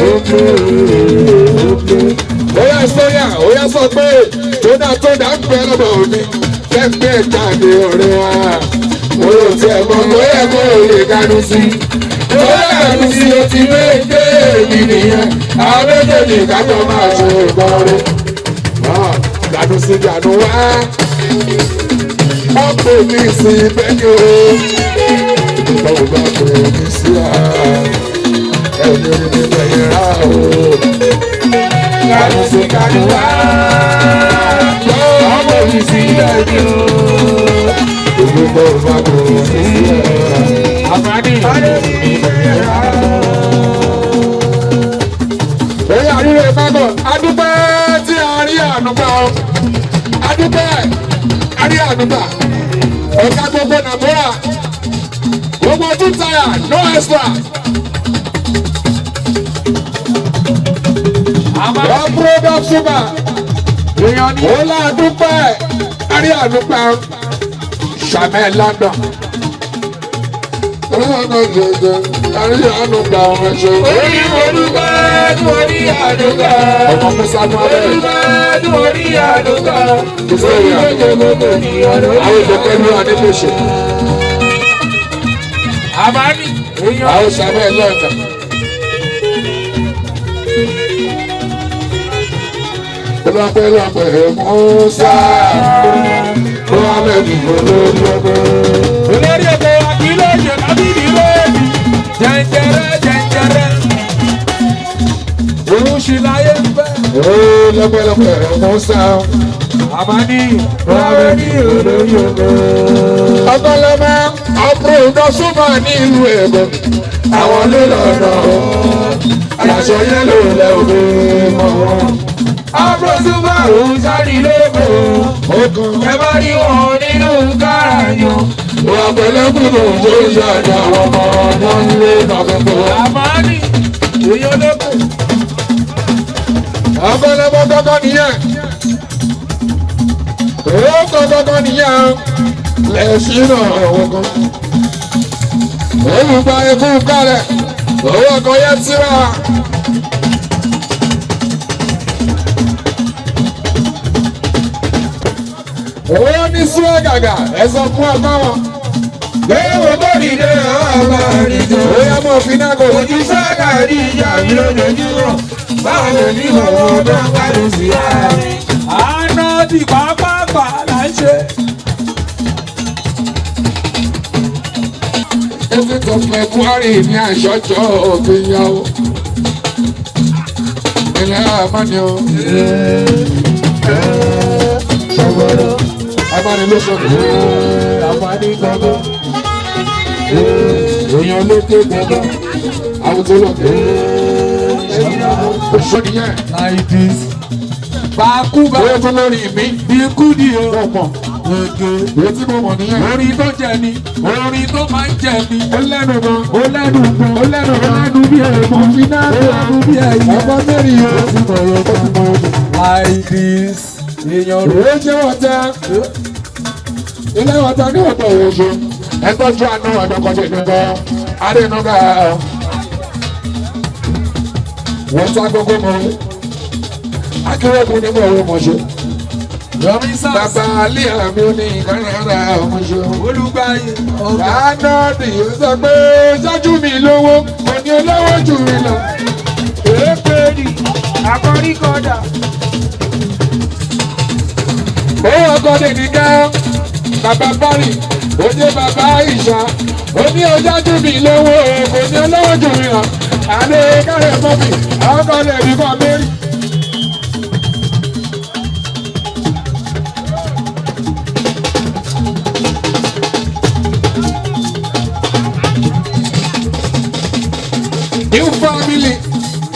A: Oya Historia, oya sọ pé tódà ń pẹ́ lọ́dọ̀ mi. Kẹ́gbẹ́ jáde ọ̀rẹ́ wa. Mo rò tí ẹ̀ mọ́ tó yẹ kó o lè ganu sí. Tó yẹ ganu sí o ti méje mi nìyẹn. Àwọn méjèèjì kájọ máa ṣe ìgbọ́rẹ́. Ganu sí ganu wá. Wọ́n pè mí sí bẹ́ẹ̀ni o. Báwo bá pè mí sí à? Ẹni orí mi bẹ̀yẹ̀ rà o. Ganu sí ganu wá. Wọ́n pè mí sí bẹ́ẹ̀ni o. Oya àríwé mágọ̀, adúpẹ́ tí a rí ànúgbà ọ́. Adúpẹ́ àrí ànúgbà. Ọ̀gá gbogbo Nàmúrà. Gbogbo tún táyà, no extra. Wọ́n product super. Ó lá adúpẹ́ àrí ànúgbà ọ́. Sàmẹ́ London. Ọlọ́run jẹjẹ, àrí ànúgbà ọmọ ẹ̀ṣọ́.
B: Orí olùkọ́ tí wọ́n ní àdúgbò.
A: Ọmọ Musa ní abẹ́rẹ́.
B: Olùkọ́ tí wọ́n ní àdúgbò.
A: Orí
B: ọjọ́ gbogbo ní ọ̀dọ́.
A: Àwọn ìjọpẹ́ ní wa ní Mèṣe.
B: Àbáni.
A: Àwọn Sàmẹ́ London. Lọ́pẹ́lọpẹ́ Musa. Mohammed olórí ọgbẹ́.
B: Olórí ọgbẹ́ àkìlọ̀ ṣe kábìrì lóòbí. Jẹ̀ǹjẹ̀rẹ̀. Òun ṣì láyé ń fẹ́.
A: Lọ́pẹ́lọpẹ́ Musa.
B: Àbáni. Mohammed olórí ọgbẹ́.
A: Ọgọ́lọ́mọ ọ̀pọ̀ ìdọ́sùnmọ̀ ní ìlú Èkó. Àwọn ló lọ́nà aṣọ yẹn ló lẹ́ òwe mọ́ wọn.
B: Afrosúmọ̀ òun sáré lóko. Ẹ bá rí wọn nínú káràyò.
A: Wọ́n pẹ̀lẹ́kùn tó ń ṣe ìṣàjà àwọn ọmọ wọn nílé ìdàgbàsókè.
B: Àbáni. Èèyàn lóko.
A: Ọgọ́lọ́mọ gọ́gọ́ nìyẹn. Òókọ̀ gọ́gọ́ nìyẹn. Lẹ́sìn náà wọ́n kan. Olùgbà ikú kálẹ̀. Owó ọkọ̀ yẹn tíra. Owó ní súwé gàgà ẹ̀sọ́ fún ọgbà wọn.
B: Léwo tó dìde ọba àdìjọ.
A: Ó yẹ mọ̀ fi náà kò.
B: Ojú sága ní ìjà mi lójoojúmọ́. Báwo lè ní owó tó ń kálù sí àárín? Àná ti pàápàá là ń ṣe.
A: Ẹsẹ̀ tó fẹ́ Buhari ní àṣọjọ́ òfin yá o. Ilé àmọ́ni o.
B: Ṣọ̀gbọ́dọ̀.
A: Àmọ́ni ló sọ̀rọ̀.
B: Àǹfààní gbọ́ngàn.
A: Èèyàn lókè gbọ́ngàn. Àwùjọ lókè. Oṣù nìyẹn.
B: Like this. Bàkúbà.
A: Bóyá tó lórí mi.
B: Bí kúdì o.
A: Wọ́n mọ̀. Èyí tí mo mọ̀ nìyẹn.
B: Orin tó jẹ ni. Orin tó máa ń jẹ ni.
A: Ó lẹ́nu gan.
B: Ó lẹ́nu gan.
A: Ó lẹ́nu gan.
B: Ó lẹ́nu bí ẹ̀mọ́.
A: Iná
B: Ó lẹ́nu bí ẹ̀yẹ.
A: ọgbọ́n mẹ́rin yìí. Ó ti mọ̀ ọ́. Ó ti mọ̀ ọ́.
B: Like this. Èèyàn rò.
A: Òwe jẹ́ ọ̀tá. Ilé ọ̀tá ní ọ̀tọ̀ òwe ṣe. Ẹ tọ́jú àánú ọ̀dọ́kọ̀ṣe nìkan. Adénúgà. Wọ́n sá gbogbo mọ́. Akérèkún ní mọ̀ owó mọ̀ ṣe.
B: Yọmí sá.
A: Bàbá Alẹ́ àmì ó ní ìkànnì ọmọ ṣe.
B: Olùgbàyè.
A: Kánọ́ọ̀dì ó sọ pé ṣáájú mi lówó, mo ní olówó jù mí lọ.
B: Èépèrì. Akọrí kọ́dà.
A: Owó ọkọ lè ní ká. Bàbá Bárì, ó ní bàbá Ìṣá, ó ní ọjájú mi lówó, kò ní olówó jù mí lọ. Àlẹ́ kárẹ̀ mọ́bì, àwọn kan lè rí kan mẹ́rin.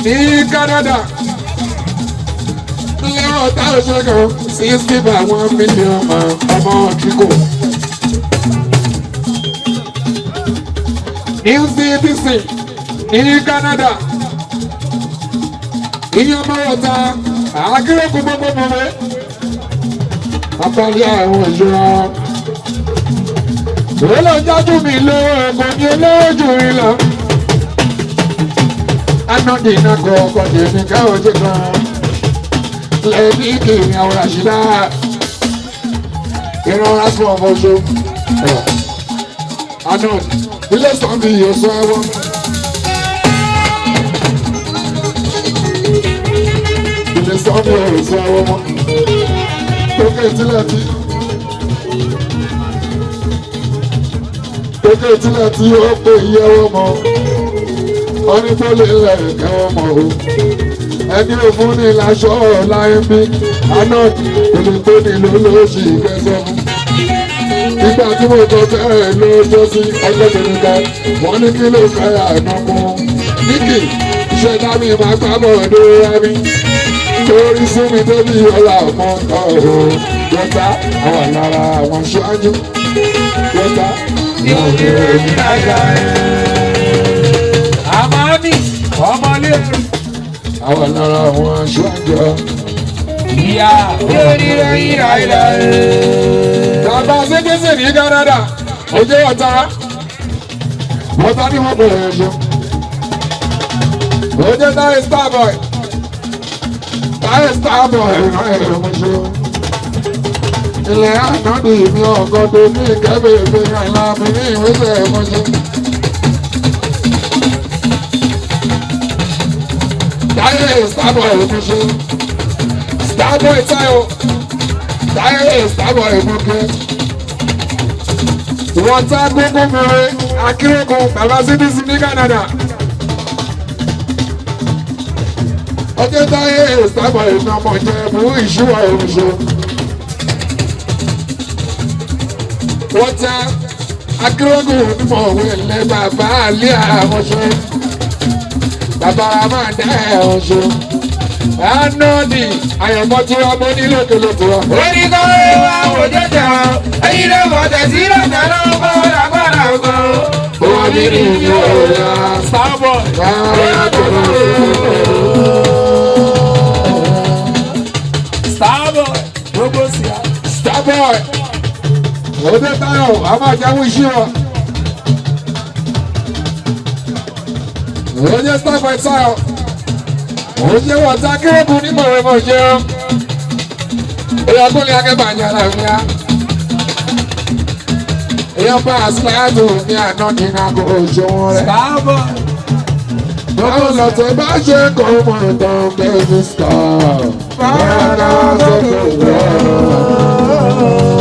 A: ní Canada. Ilé ọ̀tá òṣèlú 60 million ọmọ kíkò. New CBC ní Canada. Iye ọmọ ọ̀tá àkírẹ́kù gbogbo mọ̀wé. Apárí àwọn ìṣúra. Ìwélò jájú mi lówó ẹ̀kọ́ ní olówó jù rí lọ. Anọ́dì iná kọ ọkọ̀ tèmi káwọ́ jẹ́ kan. Lẹ́bí kìí àwọn àṣìlá. Ìran rásùn ọmọ oṣù. Anọ́dì ilé sọ́ndì yóò sọ ẹwọ́n. Ilé sọ́ndì yóò sọ ẹwọ́n mọ́. Tókè ìtìlẹ̀ tí. Tókè ìtìlẹ̀ tí ó pè yẹ́wọ́ mọ́. Wọ́n ní tó lè lẹ̀ kẹ́wọ́ mọ́ o. Ẹni òfin ní ìlàṣọ láyé bí. Anọ́dì èlé tó nílò lóṣì kẹsàn-án. Nígbà tí mo tọ́ bẹ́ẹ̀ lójó sí ọjọ́ tẹ̀lé wọ́n ní kí ló fẹ́ ànákún. Níkì ìṣẹ̀dá mi máa gbábọ̀ lóra mi. Torí sún mi débi ọ̀la ọmọ ọ̀hún. Yọta àwọn lára àwọn aṣáájú. Yọta
B: ní òde èmi láyà ẹ̀. Àmọ́ni ọmọlé
A: àwọn lára àwọn aṣáájú.
B: ìyá onírè ìràìlà ẹ̀.
A: Bàbá Sékésè ní Canada, ojú ọ̀tá. Ọ̀tá ni wọ́n bẹ̀rẹ̀ ẹ̀ṣọ́. Ojú táyé Starboy. Táyé Starboy ìran ẹ̀rọ mọ́ṣọ́. Ilẹ̀ ànádì mi ọ̀gọ́dọ̀ ní ìkẹ́bẹ̀ ìfẹ́ àìlá mi ní ìwéṣẹ̀ mọ́ṣọ́. Táyé Starboy mọ́ṣọ́. Starboy Táyọ̀. Táyé Starboy mọ́kẹ́. Wọ́n tá gbogbo mẹ́rẹ́ akérèkọ́ bàbá CBC ní Canada. Ọjọ́ Táyé Starboy ìnàmọ̀ jẹ́ mú ìṣúwà ìrìnṣẹ́. Wọ́n tá akérèkọ́ onímọ̀ òwe ilẹ̀ bàbá àlẹ́ àmọ́ṣẹ́. Bàbá máa dá ẹ̀hún ṣe. Anọ́dì àyànmọ́ tí wọ́n mọ́ nílò tó lò tó wọ́n.
B: Orí kan rẹ̀ wá wò jẹ́jẹ́ wọn. Ẹyin ló mọ̀ tẹ̀sí lọ́jà lọ́wọ́ lágbára gan.
A: Wọ́n ní ìlú ọ̀la.
B: Starboy. Starboy. Gbogbo sí a.
A: Starboy. Òde Táyọ̀ a máa jáwé iṣẹ́ wọn. Òde Starboy Táyọ̀. Òde wọ̀ tá kérébù nímọ̀ rẹ̀ mọ̀ jẹun. Èyí ọdún ní akẹ́bàjẹ́ àlàáfíà. Èyí ọba àsìláàdù ní àná ní àgọ́ òjò wọn rẹ̀.
B: Starboy.
A: Báwo lọ́tọ̀ bá ṣe kọ́ ọmọ ìtàn bẹ́ẹ̀ ní star? Báwo lọ́tọ̀ bá ṣe kọ́ ọmọ ìtàn?